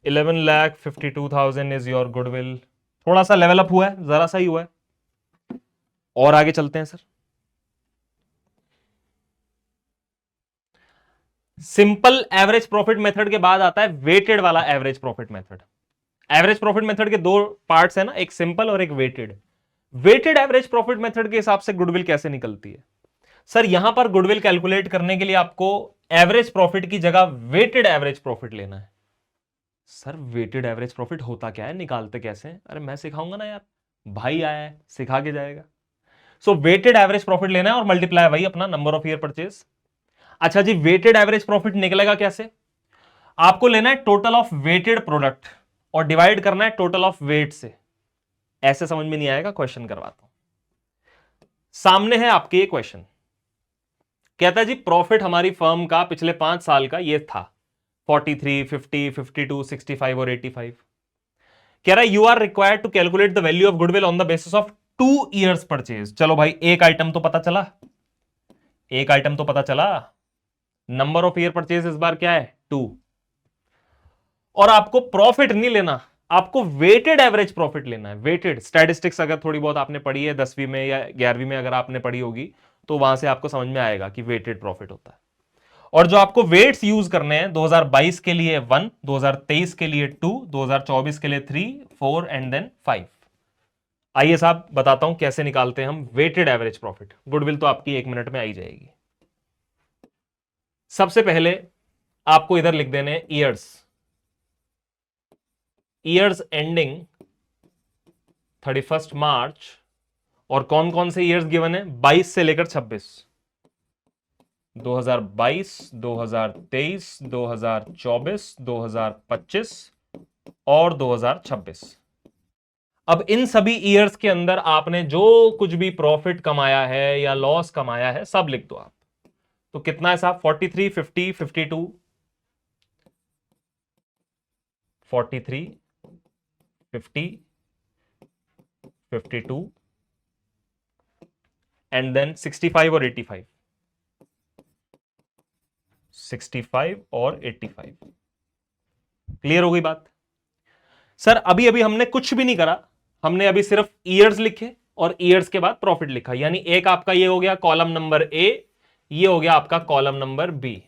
S1: 11,52,000 इज योर गुडविल। थोड़ा सा लेवल अप हुआ है, जरा सा ही हुआ है, और आगे चलते हैं sir. Simple average profit method के बाद आता है वेटेड वाला average profit method. Average profit method के दो पार्ट्स है ना, एक सिंपल और एक weighted. Weighted average profit method के हिसाब से गुडविल कैसे निकलती है? सर यहां पर गुडविल कैलकुलेट करने के लिए आपको एवरेज प्रॉफिट की जगह वेटेड एवरेज प्रॉफिट लेना है। सर वेटेड एवरेज प्रॉफिट होता क्या है, निकालते कैसे हैं? अरे मैं सिखाऊंगा ना यार, भाई आया है सिखा के जाएगा। सो वेटेड एवरेज प्रॉफिट लेना है और मल्टीप्लाई भाई अपना नंबर ऑफ ईयर परचेज। अच्छा जी, वेटेड एवरेज प्रॉफिट निकलेगा कैसे? आपको लेना है टोटल ऑफ वेटेड प्रोडक्ट और डिवाइड करना है टोटल ऑफ वेट से। ऐसे समझ में नहीं आएगा, क्वेश्चन करवाता हूं। सामने है आपके ये क्वेश्चन, कहता है जी प्रॉफिट हमारी फर्म का पिछले 5 साल का ये था 43, 50, 52, 65 और 85। कह रहा है you are required to calculate the value of goodwill on the basis of 2 years purchase. चलो भाई, एक आइटम तो पता चला, एक आइटम तो पता चला। नंबर ऑफ ईयर परचेज इस बार क्या है? 2। और आपको प्रॉफिट नहीं लेना, आपको वेटेड एवरेज प्रॉफिट लेना है। वेटेड स्टैटिस्टिक्स अगर थोड़ी बहुत आपने पढ़ी है 10वीं में या 11वीं में, अगर आपने पढ़ी होगी तो वहां से आपको समझ में आएगा कि वेटेड प्रॉफिट होता है। और जो आपको वेट्स यूज करने हैं, 2022 के लिए 1, 2023 के लिए 2, 2024 के लिए 3, 4 एंड देन 5। आइए साहब बताता हूं कैसे निकालते हैं हम वेटेड एवरेज प्रॉफिट। गुडविल तो आपकी 1 मिनट में आई जाएगी। सबसे पहले आपको इधर लिख देने ईयर्स, ईयर्स एंडिंग 31 मार्च। और कौन कौन से ईयर्स गिवन है? 22 से लेकर 26, 2022, 2023, 2024, 2025 और 2026। अब इन सभी ईयर्स के अंदर आपने जो कुछ भी प्रॉफिट कमाया है या लॉस कमाया है सब लिख दो आप। तो कितना है साहब? 43, 50, 52, 43, 50, 52 एंड देन 65 और 85, 65 और 85। क्लियर हो गई बात? सर अभी अभी हमने कुछ भी नहीं करा, हमने अभी सिर्फ ईयर्स लिखे और ईयर्स के बाद प्रॉफिट लिखा। यानी एक आपका ये हो गया कॉलम नंबर ए, ये हो गया आपका कॉलम नंबर बी।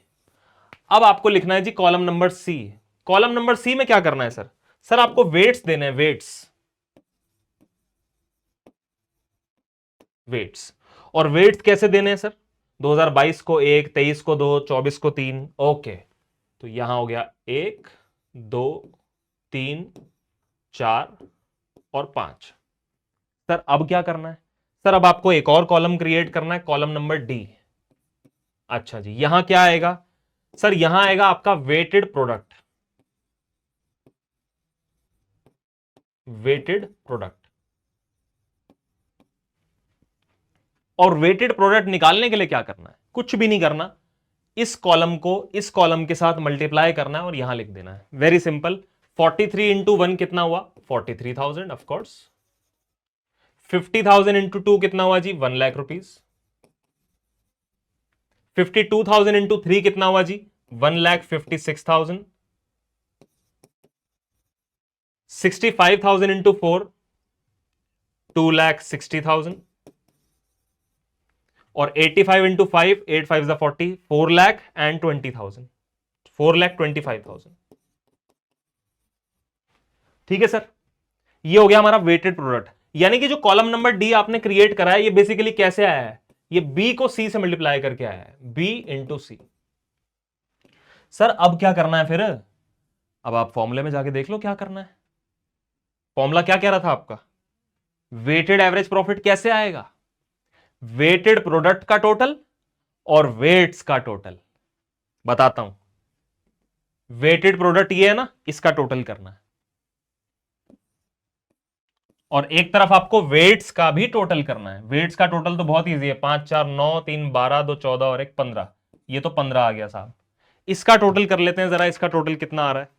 S1: अब आपको लिखना है जी column number C. Column number C में क्या करना है सर? सर आपको वेट्स देने हैं, वेट्स, वेट्स। और वेट्स कैसे देने हैं सर? 2022 को 1, 23 को 2, 24 को 3। ओके, तो यहां हो गया 1, 2, 3, 4 और 5। सर अब क्या करना है? सर अब आपको एक और कॉलम क्रिएट करना है, कॉलम नंबर डी। अच्छा जी, यहां क्या आएगा? सर यहां आएगा आपका वेटेड प्रोडक्ट, वेटेड प्रोडक्ट। और वेटेड प्रोडक्ट निकालने के लिए क्या करना है? कुछ भी नहीं करना, इस कॉलम को इस कॉलम के साथ मल्टीप्लाई करना है और यहां लिख देना है। Very simple. 43 इंटू 1 कितना हुआ? 43,000 ऑफकोर्स। 50,000 इंटू 2 कितना हुआ जी? 1 लाख रुपीज। 52,000 इंटू 3 कितना हुआ जी? 1,56,000। 65,000 इंटू 4 2,60,000। और 85 इंटू 5 8 5 40 4,20,000 4,25,000। ठीक है सर, ये हो गया हमारा वेटेड प्रोडक्ट। यानी कि जो कॉलम नंबर डी आपने क्रिएट करा है ये बेसिकली कैसे आया है? ये बी को सी से मल्टीप्लाई करके आया है, बी इंटू सी। सर अब क्या करना है फिर? अब आप फॉर्मूले में जाके देख लो क्या करना है। फॉर्मूला क्या कह रहा था आपका? वेटेड एवरेज प्रॉफिट कैसे आएगा? वेटेड प्रोडक्ट का टोटल और वेट्स का टोटल। बताता हूं, वेटेड प्रोडक्ट ये है ना, इसका टोटल करना है, और एक तरफ आपको वेट्स का भी टोटल करना है। वेट्स का टोटल तो बहुत इजी है, 5 4 9 3 12 2 14 और 1 15। ये तो 15 आ गया साहब। इसका टोटल कर लेते हैं जरा, इसका टोटल कितना आ रहा है?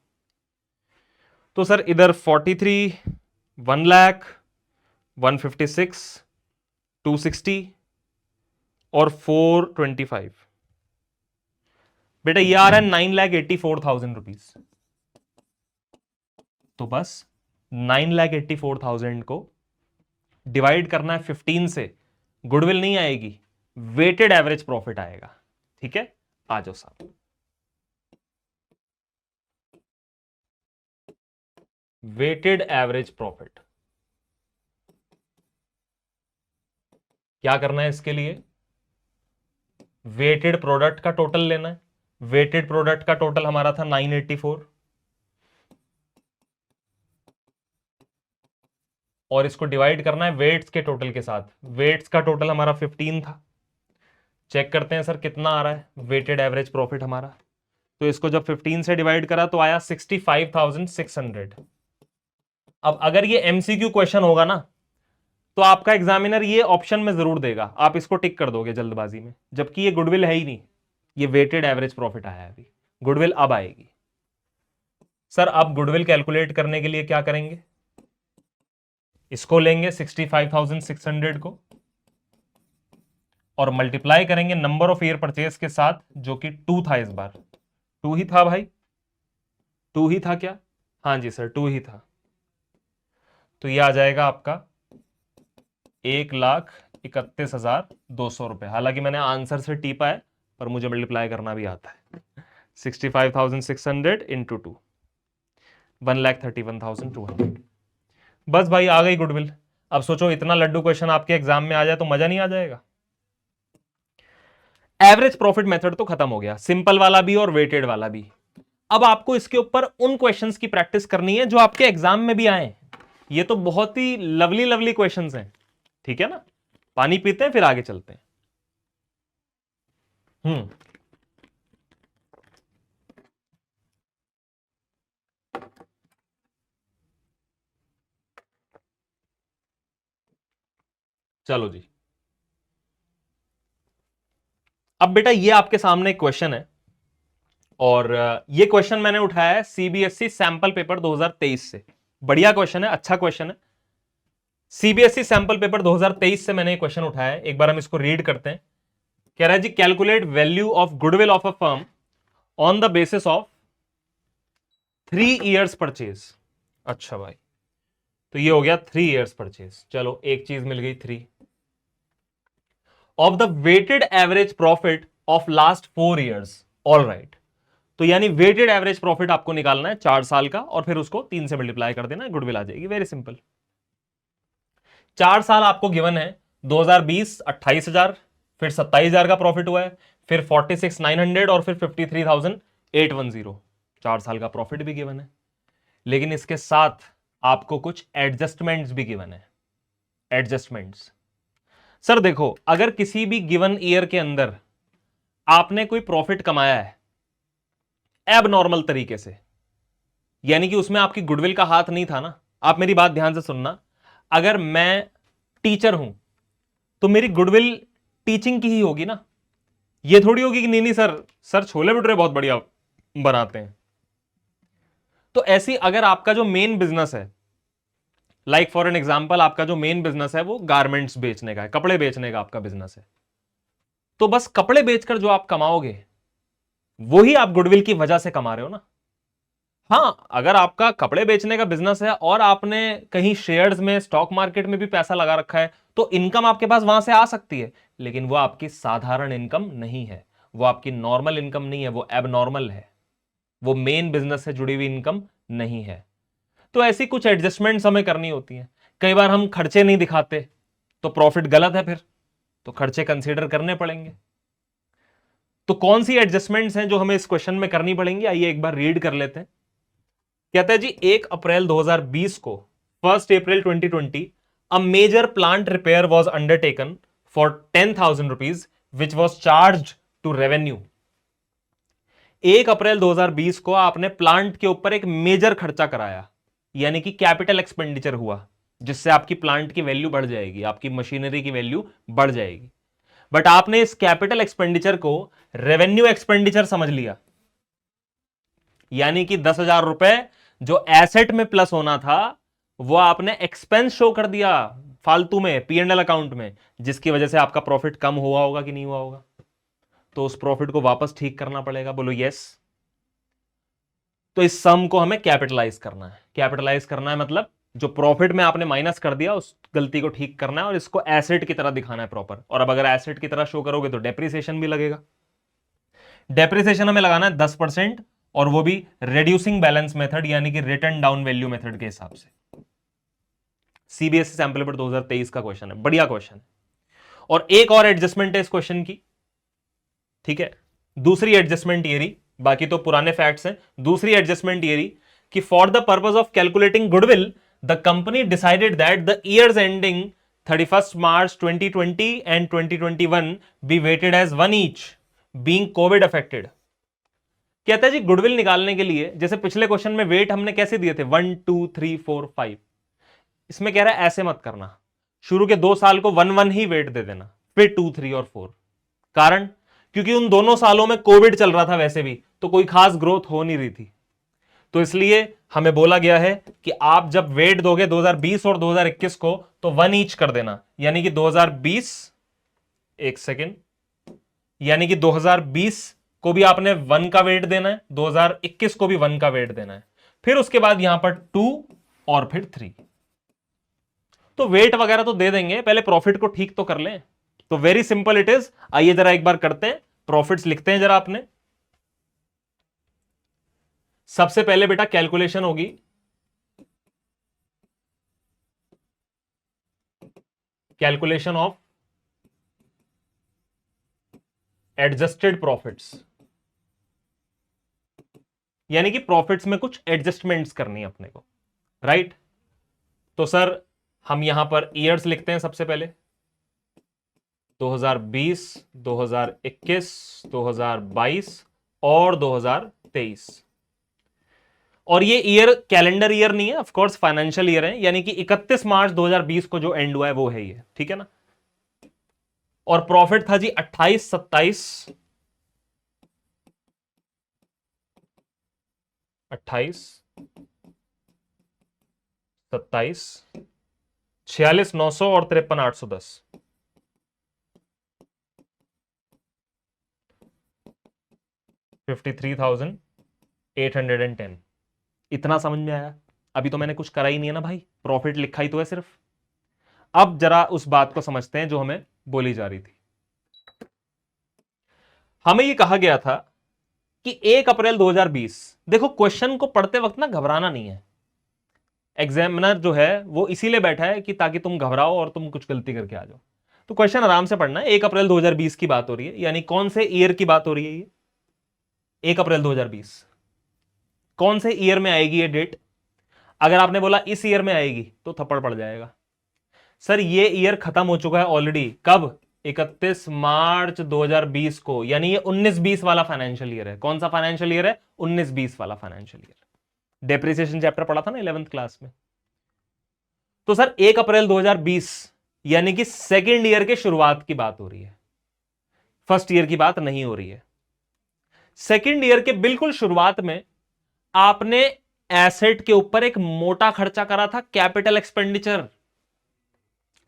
S1: तो सर इधर 43 1 लाख 156 260 और 425। बेटा ये आ रहा है 9,84,000 रुपीज। तो बस 9,84,000 को डिवाइड करना है 15 से। गुडविल नहीं आएगी, वेटेड एवरेज प्रॉफिट आएगा। ठीक है, आ जाओ साहब। वेटेड एवरेज प्रॉफिट क्या करना है? इसके लिए वेटेड प्रोडक्ट का टोटल लेना है। वेटेड प्रोडक्ट का टोटल हमारा था 984, और इसको डिवाइड करना है वेट्स के टोटल के साथ। वेट्स का टोटल हमारा 15 था। चेक करते हैं सर कितना आ रहा है वेटेड एवरेज प्रॉफिट हमारा। तो इसको जब 15 से डिवाइड करा तो आया 65,600। अब अगर ये एमसीक्यू क्वेश्चन होगा ना, तो आपका एग्जामिनर ये ऑप्शन में जरूर देगा, आप इसको टिक कर दोगे जल्दबाजी में, जबकि ये गुडविल है ही नहीं, ये वेटेड एवरेज प्रॉफिट आया है अभी। गुडविल अब आएगी। सर अब गुडविल कैलकुलेट करने के लिए क्या करेंगे? इसको लेंगे 65,600 को और मल्टीप्लाई करेंगे नंबर ऑफ ईयर परचेज के साथ, जो कि 2 था। इस बार 2 ही था भाई, 2 ही था क्या? हाँ जी सर 2 ही था। तो ये आ जाएगा आपका 1,31,200 रुपए। हालांकि मैंने आंसर से टीपा है, पर मुझे मल्टीप्लाई करना भी आता है। 65,600 इंटू 2 1,31,200। बस भाई आ गई गुडविल। अब सोचो इतना लड्डू क्वेश्चन आपके एग्जाम में आ जाए तो मजा नहीं आ जाएगा? एवरेज प्रॉफिट मेथड तो खत्म हो गया, सिंपल वाला भी और वेटेड वाला भी। अब आपको इसके ऊपर उन क्वेश्चंस की प्रैक्टिस करनी है जो आपके एग्जाम में भी आए। ये तो बहुत ही लवली लवली क्वेश्चंस हैं। ठीक है ना, पानी पीते हैं फिर आगे चलते हैं। चलो जी, अब बेटा ये आपके सामने एक क्वेश्चन है, और ये क्वेश्चन मैंने उठाया है सीबीएसई सैंपल पेपर 2023 से। बढ़िया क्वेश्चन है, अच्छा क्वेश्चन है। सीबीएसई सैंपल पेपर 2023 से मैंने क्वेश्चन उठाया है, एक बार हम इसको रीड करते हैं। कह रहा है जी, calculate value of goodwill of a firm on the basis of 3 years purchase. अच्छा भाई, तो ये हो गया 3 इयर्स परचेज। चलो एक चीज मिल गई, 3 of the weighted average profit of last 4 years. All right, तो यानी वेटेड एवरेज प्रॉफिट आपको निकालना है 4 साल का, और फिर उसको 3 से मल्टीप्लाई कर देना, गुडविल आ जाएगी। Very simple. 4 साल आपको गिवन है, 2020 28,000, फिर 27,000 का प्रॉफिट हुआ है, फिर 46,900 और फिर 53,810। 4 साल का प्रॉफिट भी गिवन है, लेकिन इसके साथ आपको कुछ एडजस्टमेंट्स भी गिवन है। एडजस्टमेंट्स सर देखो, अगर किसी भी गिवन ईयर के अंदर आपने कोई प्रॉफिट कमाया है एब नॉर्मल तरीके से, यानी कि उसमें आपकी गुडविल का हाथ नहीं था ना। आप मेरी बात ध्यान से सुनना, अगर मैं टीचर हूं तो मेरी गुडविल टीचिंग की ही होगी ना, ये थोड़ी होगी कि नहीं नहीं सर, सर छोले भटूरे बहुत बढ़िया बनाते हैं। तो ऐसी अगर आपका जो मेन बिजनेस है, लाइक फॉर एन एग्जांपल आपका जो मेन बिजनेस है वो गारमेंट्स बेचने का है, कपड़े बेचने का आपका बिजनेस है, तो बस कपड़े बेचकर जो आप कमाओगे वो ही आप गुडविल की वजह से कमा रहे हो ना। हाँ, अगर आपका कपड़े बेचने का बिजनेस है और आपने कहीं शेयर्स में, स्टॉक मार्केट में भी पैसा लगा रखा है, तो इनकम आपके पास वहां से आ सकती है, लेकिन वो आपकी साधारण इनकम नहीं है, वो आपकी नॉर्मल इनकम नहीं है, वो एबनॉर्मल है, वो मेन बिजनेस से जुड़ी हुई इनकम नहीं है। तो ऐसी कुछ एडजस्टमेंट्स हमें करनी होती हैं। कई बार हम खर्चे नहीं दिखाते तो प्रॉफिट गलत है, फिर तो खर्चे कंसीडर करने पड़ेंगे। तो कौन सी एडजस्टमेंट्स हैं जो हमें इस क्वेश्चन में करनी पड़ेंगी, आइए एक बार रीड कर लेते हैं। कहता है जी 1 अप्रैल 2020 को, 1 April 2020, a major plant repair was undertaken for 10,000 rupees which was charge to revenue. 1 April 2020 को आपने प्लांट के ऊपर एक मेजर खर्चा कराया, यानी कि कैपिटल एक्सपेंडिचर हुआ, जिससे आपकी प्लांट की वैल्यू बढ़ जाएगी, आपकी मशीनरी की वैल्यू बढ़ जाएगी। बट आपने इस कैपिटल एक्सपेंडिचर को रेवेन्यू एक्सपेंडिचर समझ लिया, यानी कि 10,000 रुपए जो एसेट में प्लस होना था वो आपने एक्सपेंस शो कर दिया फालतू में P&L अकाउंट में, जिसकी वजह से आपका प्रॉफिट कम हुआ होगा कि नहीं हुआ होगा। तो उस प्रॉफिट को वापस ठीक करना पड़ेगा, बोलो यस। तो इस सम को हमें कैपिटलाइज करना है। कैपिटलाइज करना है मतलब जो प्रॉफिट में आपने माइनस कर दिया उस गलती को ठीक करना है और इसको एसेट की तरह दिखाना है प्रॉपर। और अब अगर एसेट की तरह शो करोगे तो डेप्रिसिएशन भी लगेगा। डेप्रिसिएशन हमें लगाना है 10%, और वो भी रिड्यूसिंग बैलेंस मेथड यानी कि रिटर्न डाउन वैल्यू मेथड के हिसाब से। सीबीएसई सैंपल पेपर 2023 का क्वेश्चन है, बढ़िया क्वेश्चन है। और एक और एडजस्टमेंट है इस क्वेश्चन की, ठीक है। दूसरी एडजस्टमेंट ये रही, बाकी तो पुराने फैक्ट्स हैं। दूसरी एडजस्टमेंट ये रही कि for the purpose of calculating goodwill the company decided that the years ending 31 March 2020 and 2021 be weighted as one each being Covid affected. कहता है जी गुडविल निकालने के लिए, जैसे पिछले क्वेश्चन में वेट हमने कैसे दिए थे 1 2 3 4 5, इसमें कह रहा है ऐसे मत करना, शुरू के 2 साल को 1 1 ही वेट दे देना, फिर 2 3 और 4। कारण, क्योंकि उन दोनों सालों में कोविड चल रहा था वैसे भी, तो कोई खास ग्रोथ हो नहीं रही थी। तो इसलिए हमें बोला गया है कि आप जब वेट दोगे 2020 और 2021 को तो 1 ईच कर देना, यानी कि 2020, एक सेकेंड, यानी कि 2020 को भी आपने 1 का वेट देना है, 2021 को भी 1 का वेट देना है, फिर उसके बाद यहां पर 2 और फिर 3। तो वेट वगैरह तो दे देंगे, पहले प्रॉफिट को ठीक तो कर लें। तो वेरी सिंपल इट इज। आइए जरा एक बार करते हैं, प्रॉफिट्स लिखते हैं जरा आपने। सबसे पहले बेटा कैलकुलेशन होगी कैलकुलेशन ऑफ एडजस्टेड प्रॉफिट्स, यानी कि प्रॉफिट्स में कुछ एडजस्टमेंट्स करनी है अपने को, राइट। तो सर हम यहां पर ईयर्स लिखते हैं सबसे पहले, 2020, 2021, 2022 और 2023। और ये ईयर कैलेंडर ईयर नहीं है, ऑफ कोर्स फाइनेंशियल ईयर है, यानी कि 31 मार्च 2020 को जो एंड हुआ है वो है ये, ठीक है ना। और प्रॉफिट था जी 28, 27, 28, 27, 46,900 और 53,810। 53,810। इतना समझ में आया? अभी तो मैंने कुछ करा ही नहीं है ना भाई, प्रॉफिट लिखा ही तो है सिर्फ। अब जरा उस बात को समझते हैं जो हमें बोली जा रही थी। हमें यह कहा गया था कि 1 अप्रैल 2020, देखो क्वेश्चन को पढ़ते वक्त ना घबराना नहीं है। एग्जामिनर जो है वो इसीलिए बैठा है कि ताकि तुम घबराओ और तुम कुछ गलती करके आ जाओ। तो क्वेश्चन आराम से पढ़ना है। 1 अप्रैल 2020 की बात हो रही है, यानी कौन से ईयर की बात हो रही है ये? 1 अप्रैल 2020 कौन से ईयर में आएगी ये डेट? अगर आपने बोला इस ईयर में आएगी तो थप्पड़ पड़ जाएगा। सर ये ईयर खत्म हो चुका है ऑलरेडी, कब? 31 मार्च 2020 को, यानी ये 19-20 वाला फाइनेंशियल ईयर है। कौन सा फाइनेंशियल ईयर है? 19-20 वाला फाइनेंशियल ईयर। डेप्रिसिएशन चैप्टर पढ़ा था ना 11th क्लास में। तो सर 1 अप्रैल 2020 यानी कि सेकेंड ईयर के शुरुआत की बात हो रही है, फर्स्ट ईयर की बात नहीं हो रही है। सेकेंड ईयर के बिल्कुल शुरुआत में आपने एसेट के ऊपर एक मोटा खर्चा करा था, कैपिटल एक्सपेंडिचर,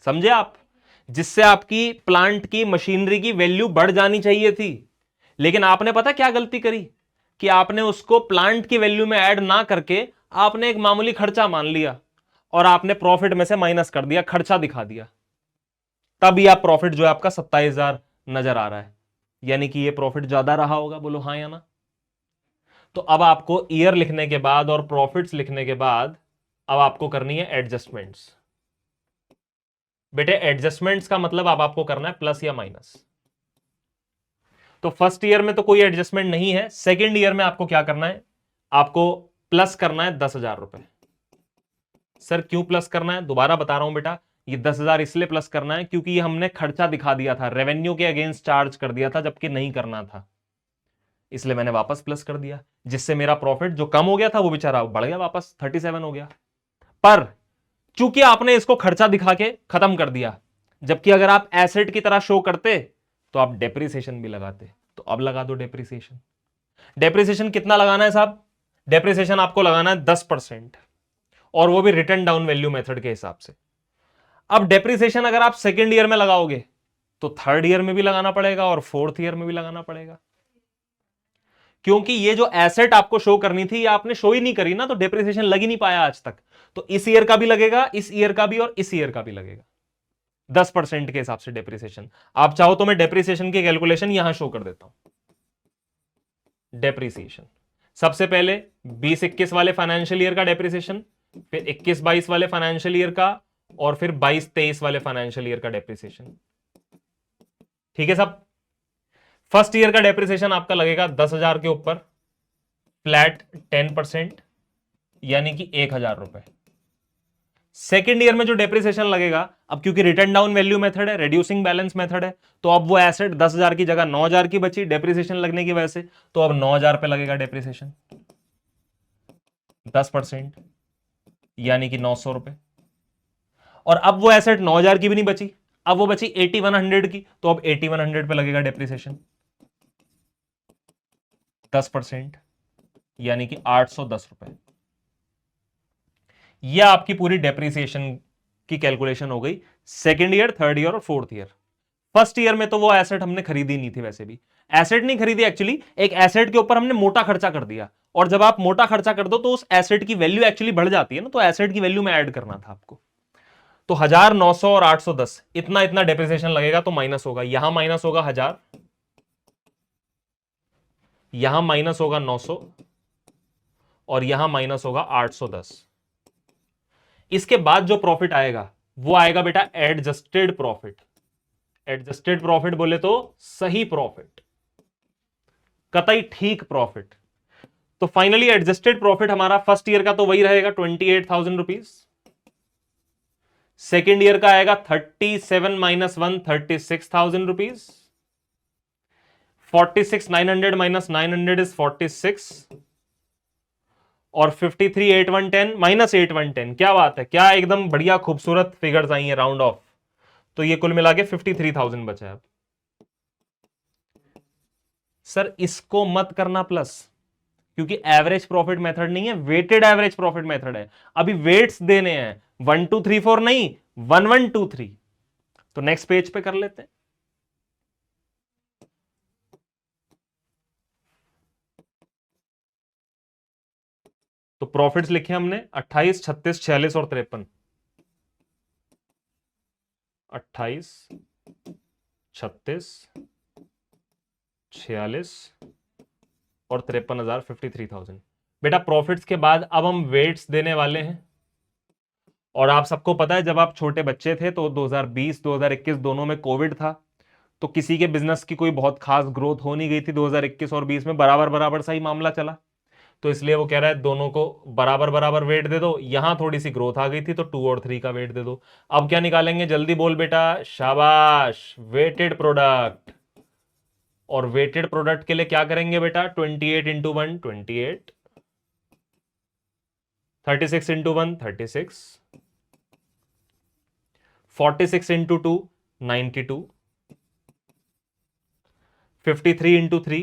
S1: समझे आप, जिससे आपकी प्लांट की मशीनरी की वैल्यू बढ़ जानी चाहिए थी। लेकिन आपने पता क्या गलती करी कि आपने उसको प्लांट की वैल्यू में ऐड ना करके आपने एक मामूली खर्चा मान लिया और आपने प्रॉफिट में से माइनस कर दिया, खर्चा दिखा दिया। तब यह प्रॉफिट जो है आपका 27,000 नजर आ रहा है, यानी कि यह प्रॉफिट ज्यादा रहा होगा, बोलो हां या ना। तो अब आपको ईयर लिखने के बाद और प्रॉफिट्स लिखने के बाद अब आपको करनी है एडजस्टमेंट्स। बेटे एडजस्टमेंट्स का मतलब अब आपको करना है प्लस या माइनस। तो फर्स्ट ईयर में तो कोई एडजस्टमेंट नहीं है, सेकेंड ईयर में आपको क्या करना है, आपको प्लस करना है 10,000 रुपए। सर क्यों प्लस करना है, दोबारा बता रहा हूं बेटा, ये 10,000 इसलिए प्लस करना है क्योंकि ये हमने खर्चा दिखा दिया था, रेवेन्यू के अगेंस्ट चार्ज कर दिया था जबकि नहीं करना था, इसलिए मैंने वापस प्लस कर दिया, जिससे मेरा प्रॉफिट जो कम हो गया था वो बेचारा बढ़ गया, वापस 37 हो गया। पर चूंकि आपने इसको खर्चा दिखा के खत्म कर दिया, जबकि अगर आप एसेट की तरह शो करते तो आप डेप्रिसिएशन भी लगाते। तो अब लगा दो डेप्रिसिएशन। डेप्रिसिएशन कितना लगाना है साहब, डेप्रिसिएशन आपको लगाना है 10%, और वो भी रिटर्न डाउन वैल्यू मेथड के हिसाब से। अब डेप्रिसिएशन अगर आप सेकेंड ईयर में लगाओगे तो थर्ड ईयर में भी लगाना पड़ेगा और फोर्थ ईयर में भी लगाना पड़ेगा, क्योंकि ये जो एसेट आपको शो करनी थी ये आपने शो ही नहीं करी ना, तो डेप्रिसिएशन लग ही नहीं पाया आज तक। तो इस ईयर का भी लगेगा, इस ईयर का भी और इस ईयर का भी लगेगा 10% के हिसाब से डेप्रिसिएशन। आप चाहो तो मैं डेप्रिसिएशन की कैलकुलेशन यहां शो कर देता हूं। डेप्रिसिएशन सबसे पहले 20-21 वाले फाइनेंशियल ईयर का डेप्रिसिएशन, फिर 21-22 वाले फाइनेंशियल ईयर का, और फिर 22-23 वाले फाइनेंशियल ईयर का डेप्रिसिएशन। ठीक है सब। फर्स्ट ईयर का डेप्रिसिएशन आपका लगेगा 10,000 के ऊपर फ्लैट 10%, यानी कि 1,000 रुपए। सेकेंड ईयर में जो डेप्रिसिएशन लगेगा, अब क्योंकि रिटर्न डाउन वैल्यू मेथड है, रिड्यूसिंग बैलेंस मेथड है, तो अब वो एसेट 10,000 की जगह 9,000 की बची डेप्रिसिएशन लगने की वजह से, तो अब 9,000 पे लगेगा डेप्रिसिएशन 10%, यानी कि 900 रुपए। और अब वो एसेट 9,000 की भी नहीं बची, अब वो बची 8,100 की, तो अब 8,100 पे लगेगा डेप्रिसिएशन 10%, यानी कि 810 रुपए। यह आपकी पूरी डेप्रिसिएशन की कैलकुलेशन हो गई सेकेंड ईयर, थर्ड ईयर और फोर्थ ईयर। फर्स्ट ईयर में तो वो एसेट हमने खरीदी नहीं थी, वैसे भी एसेट नहीं खरीदी, एक्चुअली एक एसेट के ऊपर हमने मोटा खर्चा कर दिया, और जब आप मोटा खर्चा कर दो तो उस एसेट की वैल्यू एक्चुअली बढ़ जाती है ना, तो एसेट की वैल्यू में ऐड करना था आपको। तो 1,900 और 810 इतना इतना डेप्रिसिएशन लगेगा, तो माइनस होगा, यहां माइनस होगा 1,000, यहां माइनस होगा 900, और यहां माइनस होगा 810। इसके बाद जो प्रॉफिट आएगा वो आएगा बेटा एडजस्टेड प्रॉफिट। एडजस्टेड प्रॉफिट बोले तो सही प्रॉफिट, कतई ठीक प्रॉफिट। तो फाइनली एडजस्टेड प्रॉफिट हमारा फर्स्ट ईयर का तो वही रहेगा 28,000 रुपीज, सेकेंड ईयर का आएगा 37 माइनस 1 36,000 रुपीज, 46,900 माइनस 900 इज 46, और 53,810 माइनस 8,110। क्या बात है, क्या एकदम बढ़िया खूबसूरत फिगर्स आई हैं राउंड ऑफ। तो ये कुल मिला के 53,000 बचा है। अब सर इसको मत करना प्लस, क्योंकि एवरेज प्रॉफिट मेथड नहीं है, वेटेड एवरेज प्रॉफिट मेथड है। अभी वेट्स देने हैं 1 2 3 4 नहीं, 1 1 2 3। तो नेक्स्ट पेज पे कर लेते हैं। तो प्रॉफिट्स लिखे हमने 28, 36, 46 और 53। 28, 36, 46 और 53,000, 53,000। बेटा प्रॉफिट्स के बाद अब हम वेट्स देने वाले हैं। और आप सबको पता है जब आप छोटे बच्चे थे तो 2020 2021 दोनों में कोविड था, तो किसी के बिजनेस की कोई बहुत खास ग्रोथ हो नहीं गई थी। 2021 और 20 में बराबर बराबर सा ही मामला चला, तो इसलिए वो कह रहा है दोनों को बराबर बराबर वेट दे दो। यहां थोड़ी सी ग्रोथ आ गई थी तो 2 और 3 का वेट दे दो। अब क्या निकालेंगे, जल्दी बोल बेटा, शाबाश, वेटेड प्रोडक्ट। और वेटेड प्रोडक्ट के लिए क्या करेंगे बेटा, 28 इंटू 1 28, 36 इंटू 1 36, 46 इंटू 2 92, 53 इंटू 3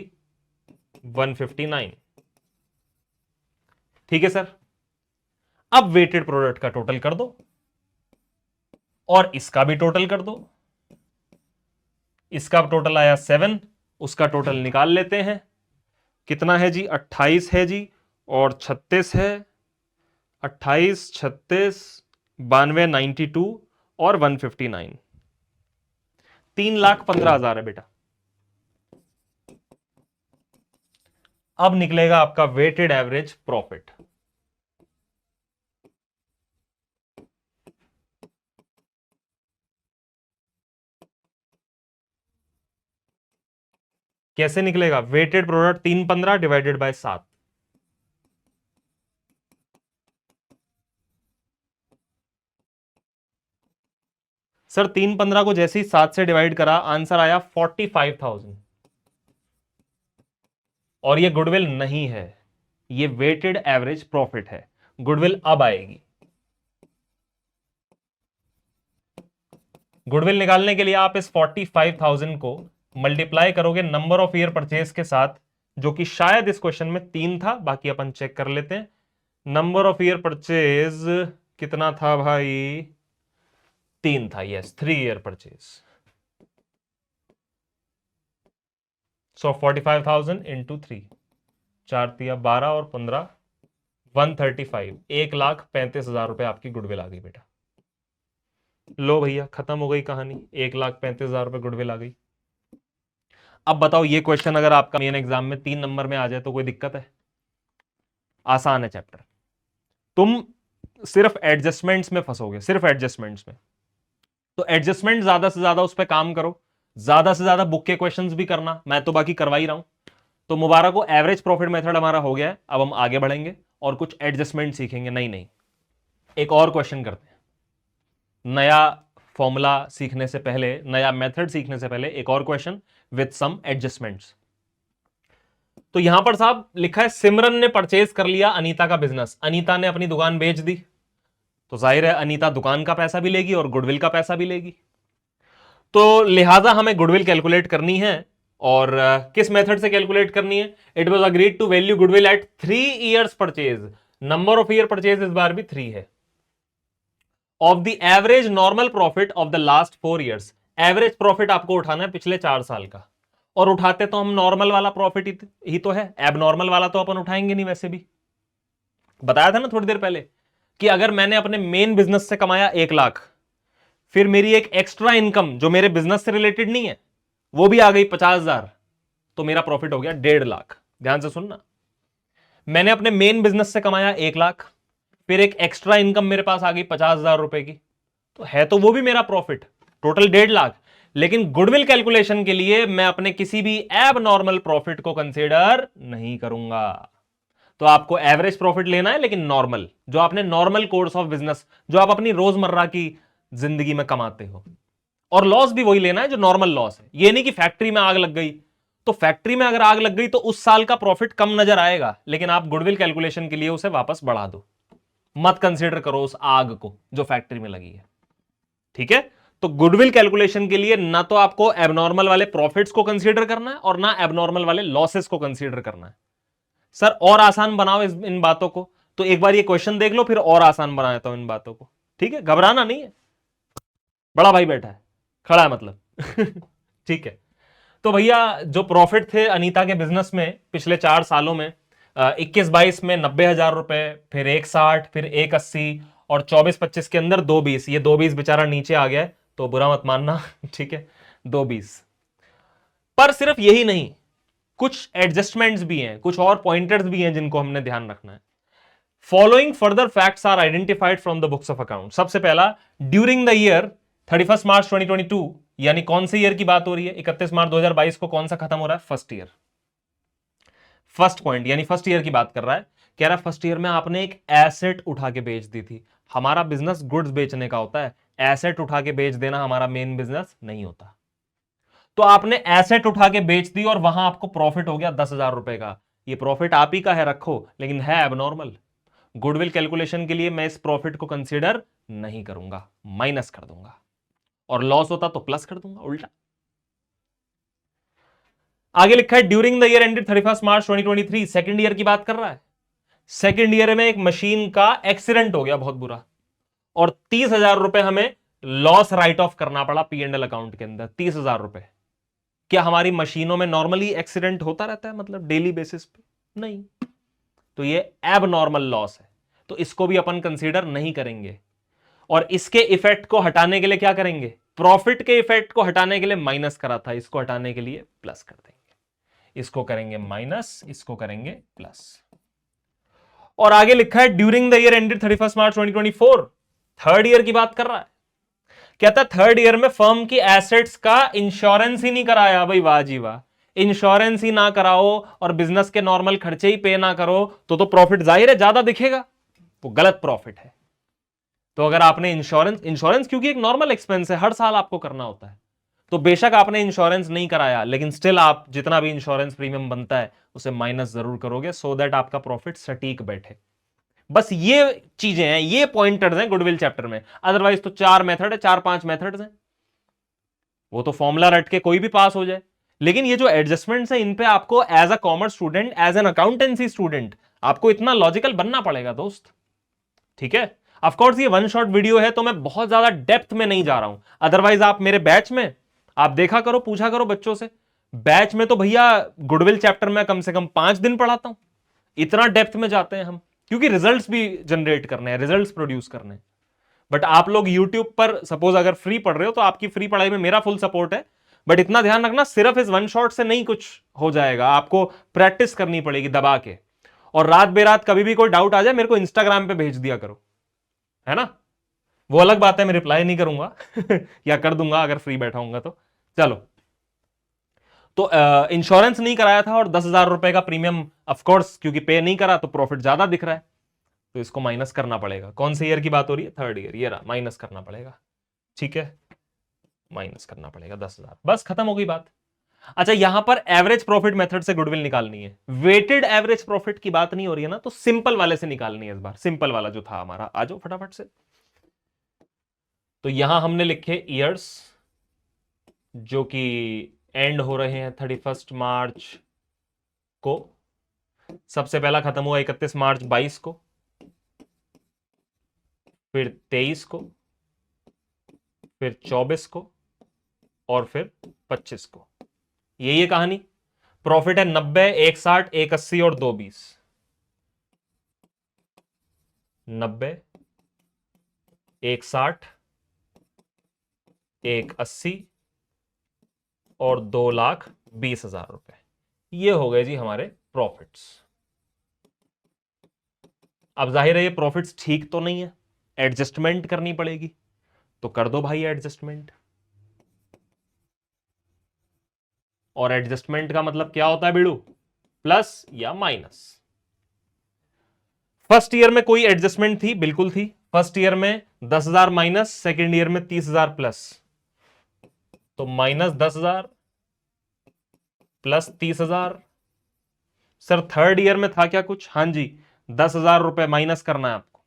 S1: 159। ठीक है सर। अब वेटेड प्रोडक्ट का टोटल कर दो और इसका भी टोटल कर दो। इसका टोटल आया 7, उसका टोटल निकाल लेते हैं। कितना है जी? 28 है जी और 36 है। 28, 36, 92, 92 और 159। 3,15,000 है बेटा। अब निकलेगा आपका वेटेड एवरेज प्रॉफिट। कैसे निकलेगा? Weighted product 315 divided by 7। Sir 315 को जैसे ही 7 से डिवाइड करा, आंसर आया 45,000। और ये गुडविल नहीं है, ये वेटेड एवरेज प्रॉफिट है। गुडविल अब आएगी। गुडविल निकालने के लिए आप इस 45,000 को मल्टीप्लाई करोगे नंबर ऑफ ईयर परचेज के साथ, जो कि शायद इस क्वेश्चन में 3 था, बाकी अपन चेक कर लेते हैं। नंबर ऑफ ईयर परचेज कितना था भाई? 3 था। Yes, 3 year purchase. So 45,000 into 3, 4×3 = 12 और 15 135। 1,35,000 रुपए आपकी गुडविल आ गई बेटा। लो भैया, खत्म हो गई कहानी। 1,35,000 रुपए गुडविल आ गई। अब बताओ, ये क्वेश्चन अगर आपका मेन एग्जाम में 3 नंबर में आ जाए तो कोई दिक्कत है? आसान है चैप्टर। तुम सिर्फ एडजस्टमेंट्स में फंसोगे, सिर्फ एडजस्टमेंट्स में। तो एडजस्टमेंट ज्यादा से ज्यादा उस पर काम करो, ज्यादा से ज्यादा बुक के क्वेश्चंस भी करना। मैं तो बाकी करवा ही रहा हूं। तो मुबारक हो, एवरेज प्रॉफिट मेथड हमारा हो गया है। अब हम आगे बढ़ेंगे और कुछ एडजस्टमेंट सीखेंगे। नहीं, एक और क्वेश्चन करते हैं। नया फॉर्मूला सीखने से पहले, नया मेथड सीखने से पहले एक और क्वेश्चन विद सम एडजस्टमेंट्स। तो यहां पर साहब लिखा है, सिमरन ने परचेज कर लिया अनीता का बिजनेस। अनीता ने अपनी दुकान बेच दी, तो जाहिर है अनीता दुकान का पैसा भी लेगी और गुडविल का पैसा भी लेगी। तो लिहाजा हमें गुडविल कैलकुलेट करनी है। और किस मेथड से कैलकुलेट करनी है? It was agreed to value goodwill at 3 years purchase. Number of year purchase इस बार भी 3 है। Of the average normal profit of the last 4 years. Average profit आपको उठाना है पिछले 4 साल का। और उठाते तो हम नॉर्मल वाला प्रॉफिट ही तो है, एबनॉर्मल वाला तो अपन उठाएंगे नहीं। वैसे भी बताया था ना थोड़ी देर पहले कि अगर मैंने अपने मेन बिजनेस से कमाया 1 लाख, फिर मेरी एक एक्स्ट्रा इनकम जो मेरे बिजनेस से रिलेटेड नहीं है वो भी आ गई 50,000, तो मेरा प्रॉफिट हो गया 1.5 लाख। ध्यान से सुनना, मैंने अपने मेन बिजनेस से कमाया 1 लाख, फिर एक एक्स्ट्रा इनकम मेरे पास आ गई 50,000 रुपए की, तो है तो वो भी मेरा प्रॉफिट, टोटल 1.5 लाख। लेकिन गुडविल कैलकुलेशन के लिए मैं अपने किसी भी एब नॉर्मल प्रॉफिट को कंसीडर नहीं करूंगा। तो आपको एवरेज प्रॉफिट लेना है, लेकिन नॉर्मल, जो आपने नॉर्मल कोर्स ऑफ बिजनेस, जो आप अपनी रोजमर्रा की जिंदगी में कमाते हो। और लॉस भी वही लेना है जो नॉर्मल लॉस है। ये नहीं कि फैक्ट्री में आग लग गई, तो फैक्ट्री में अगर आग लग गई तो उस साल का प्रॉफिट कम नजर आएगा, लेकिन आप गुडविल कैलकुलेशन के लिए उसे वापस बढ़ा दो। मत कंसीडर करो उस आग को जो फैक्ट्री में लगी है। ठीक है? तो गुडविल कैलकुलेशन के लिए ना तो आपको एबनॉर्मल वाले प्रॉफिट्स को कंसीडर करना है और ना एबनॉर्मल वाले लॉसेस को कंसीडर करना है। सर और आसान बनाओ इन बातों को, तो एक बार ये क्वेश्चन देख लो, फिर और आसान बनाता हूं इन बातों को। ठीक है? घबराना नहीं है, बड़ा भाई बैठा है, खड़ा है मतलब। ठीक है। तो भैया जो प्रॉफिट थे अनीता के बिजनेस में पिछले 4 सालों में, 21-22 में 90,000 रुपए, फिर 160, फिर 180 और 24-25 के अंदर 220। ये 220 बेचारा नीचे आ गया है, तो बुरा मत मानना। ठीक है, 220। पर सिर्फ यही नहीं, कुछ एडजस्टमेंट्स भी हैं, कुछ और पॉइंटर्स भी हैं जिनको हमने ध्यान रखना है। Following further facts are identified from the books of account. सबसे पहला, ड्यूरिंग द ईयर 31 मार्च 2022, यानी कौन से ईयर की बात हो रही है? 31 मार्च 2022 को कौन सा खत्म हो रहा है? First year. फर्स्ट पॉइंट यानी फर्स्ट ईयर की बात कर रहा है। कह रहा है फर्स्ट ईयर में आपने एक एसेट उठा के बेच दी थी। हमारा बिजनेस गुड्स बेचने का होता है, एसेट उठा के बेच देना हमारा मेन बिजनेस नहीं होता। तो आपने एसेट उठा के बेच दी और वहां आपको प्रॉफिट हो गया 10,000 रुपए का। ये प्रॉफिट आप ही का है, रखो, लेकिन है एबनॉर्मल। गुडविल कैलकुलेशन के लिए मैं इस प्रॉफिट को कंसीडर नहीं करूंगा, माइनस कर दूंगा। और लॉस होता तो प्लस कर दूंगा उल्टा। आगे लिखा है during the year ended 31 March 2023, second year की बात कर रहा है। सेकंड ईयर में एक मशीन का एक्सीडेंट हो गया बहुत बुरा, और 30,000 रुपए हमें लॉस राइट ऑफ करना पड़ा P&L अकाउंट के अंदर। 30,000 रुपए। क्या हमारी मशीनों में नॉर्मली एक्सीडेंट होता रहता है, मतलब डेली बेसिस पे? नहीं। तो ये एब नॉर्मल लॉस है, तो इसको भी अपन कंसीडर नहीं करेंगे। और इसके इफेक्ट को हटाने के लिए क्या करेंगे? प्रॉफिट के इफेक्ट को हटाने के लिए माइनस करा था, इसको हटाने के लिए प्लस कर देंगे। इसको करेंगे माइनस, इसको करेंगे प्लस। और आगे लिखा है during the year ended 31 March 2024, third year की बात कर रहा है। कहता है थर्ड ईयर में फर्म की एसेट्स का इंश्योरेंस ही नहीं कराया। भाई वाह जी वाह, इंश्योरेंस ही ना कराओ और बिजनेस के नॉर्मल खर्चे ही पे ना करो तो प्रॉफिट जाहिर है ज्यादा दिखेगा, वो गलत प्रॉफिट है। तो अगर आपने इंश्योरेंस क्योंकि एक नॉर्मल एक्सपेंस है, हर साल आपको करना होता है, तो बेशक आपने इंश्योरेंस नहीं कराया, लेकिन स्टिल आप जितना भी इंश्योरेंस प्रीमियम बनता है उसे माइनस जरूर करोगे, सो दैट आपका प्रॉफिट सटीक बैठे। बस ये चीजें हैं, ये पॉइंटर्स हैं गुडविल चैप्टर में। अदरवाइज तो 4 मेथड है, 4-5 मेथड्स हैं, वो तो फॉर्मूला रट के कोई भी पास हो जाए। लेकिन ये जो एडजस्टमेंट्स है, इन पे आपको as a commerce student, as an accountancy student, आपको इतना लॉजिकल बनना पड़ेगा दोस्त। ठीक है। ऑफ कोर्स ये वन शॉट वीडियो है, तो मैं बहुत ज्यादा डेप्थ में नहीं जा रहा हूं। अदरवाइज आप मेरे बैच में आप देखा करो, पूछा करो बच्चों से। बैच में तो भैया गुडविल चैप्टर में कम से कम 5 दिन पढ़ाता हूं, इतना डेप्थ में जाते हैं हम, क्योंकि रिजल्ट्स भी जनरेट करने हैं, रिजल्ट्स प्रोड्यूस करने हैं। बट आप लोग यूट्यूब पर सपोज अगर फ्री पढ़ रहे हो तो आपकी फ्री पढ़ाई में मेरा फुल सपोर्ट है। बट इतना ध्यान रखना, सिर्फ इस वन शॉट से नहीं कुछ हो जाएगा, आपको प्रैक्टिस करनी पड़ेगी दबा के। और रात बेरात कभी भी कोई डाउट आ जाए, मेरे को इंस्टाग्राम पे भेज दिया करो, है ना। वो अलग बात है, मैं रिप्लाई नहीं करूंगा या कर दूंगा अगर फ्री बैठा हूंगा तो। चलो, तो इंश्योरेंस नहीं कराया था और 10,000 रुपए का प्रीमियम, ऑफकोर्स क्योंकि पे नहीं करा तो प्रॉफिट ज्यादा दिख रहा है, तो इसको माइनस करना पड़ेगा। कौन से ईयर की बात हो रही है? Third year. ये रहा, माइनस करना पड़ेगा। ठीक है, माइनस करना पड़ेगा 10,000, बस खत्म हो गई बात। अच्छा, यहां पर एवरेज प्रॉफिट मेथड से गुडविल निकालनी है, वेटेड एवरेज प्रॉफिट की बात नहीं हो रही है ना, तो सिंपल वाले से निकालनी है इस बार। सिंपल वाला जो था हमारा, आ जाओ फटाफट से। तो यहां हमने लिखे ईयर्स जो कि एंड हो रहे हैं 31 मार्च को। सबसे पहला खत्म हुआ 31 मार्च 22 को, फिर 23 को, फिर 24 को, और फिर 25 को। ये कहानी। प्रॉफिट है 90, 160, 180 और 220। 90, 160, 180 और 2,20,000 रुपए। ये हो गए जी हमारे प्रॉफिट्स। अब जाहिर है ये प्रॉफिट्स ठीक तो नहीं है, एडजस्टमेंट करनी पड़ेगी, तो कर दो भाई एडजस्टमेंट। और एडजस्टमेंट का मतलब क्या होता है बीड़ू? प्लस या माइनस। फर्स्ट ईयर में कोई एडजस्टमेंट थी? बिल्कुल थी। फर्स्ट ईयर में 10,000 माइनस, सेकेंड ईयर में 30,000 प्लस, तो -10,000 प्लस 30,000। सर थर्ड ईयर में था क्या कुछ? हां जी, 10,000 रुपए माइनस करना है आपको।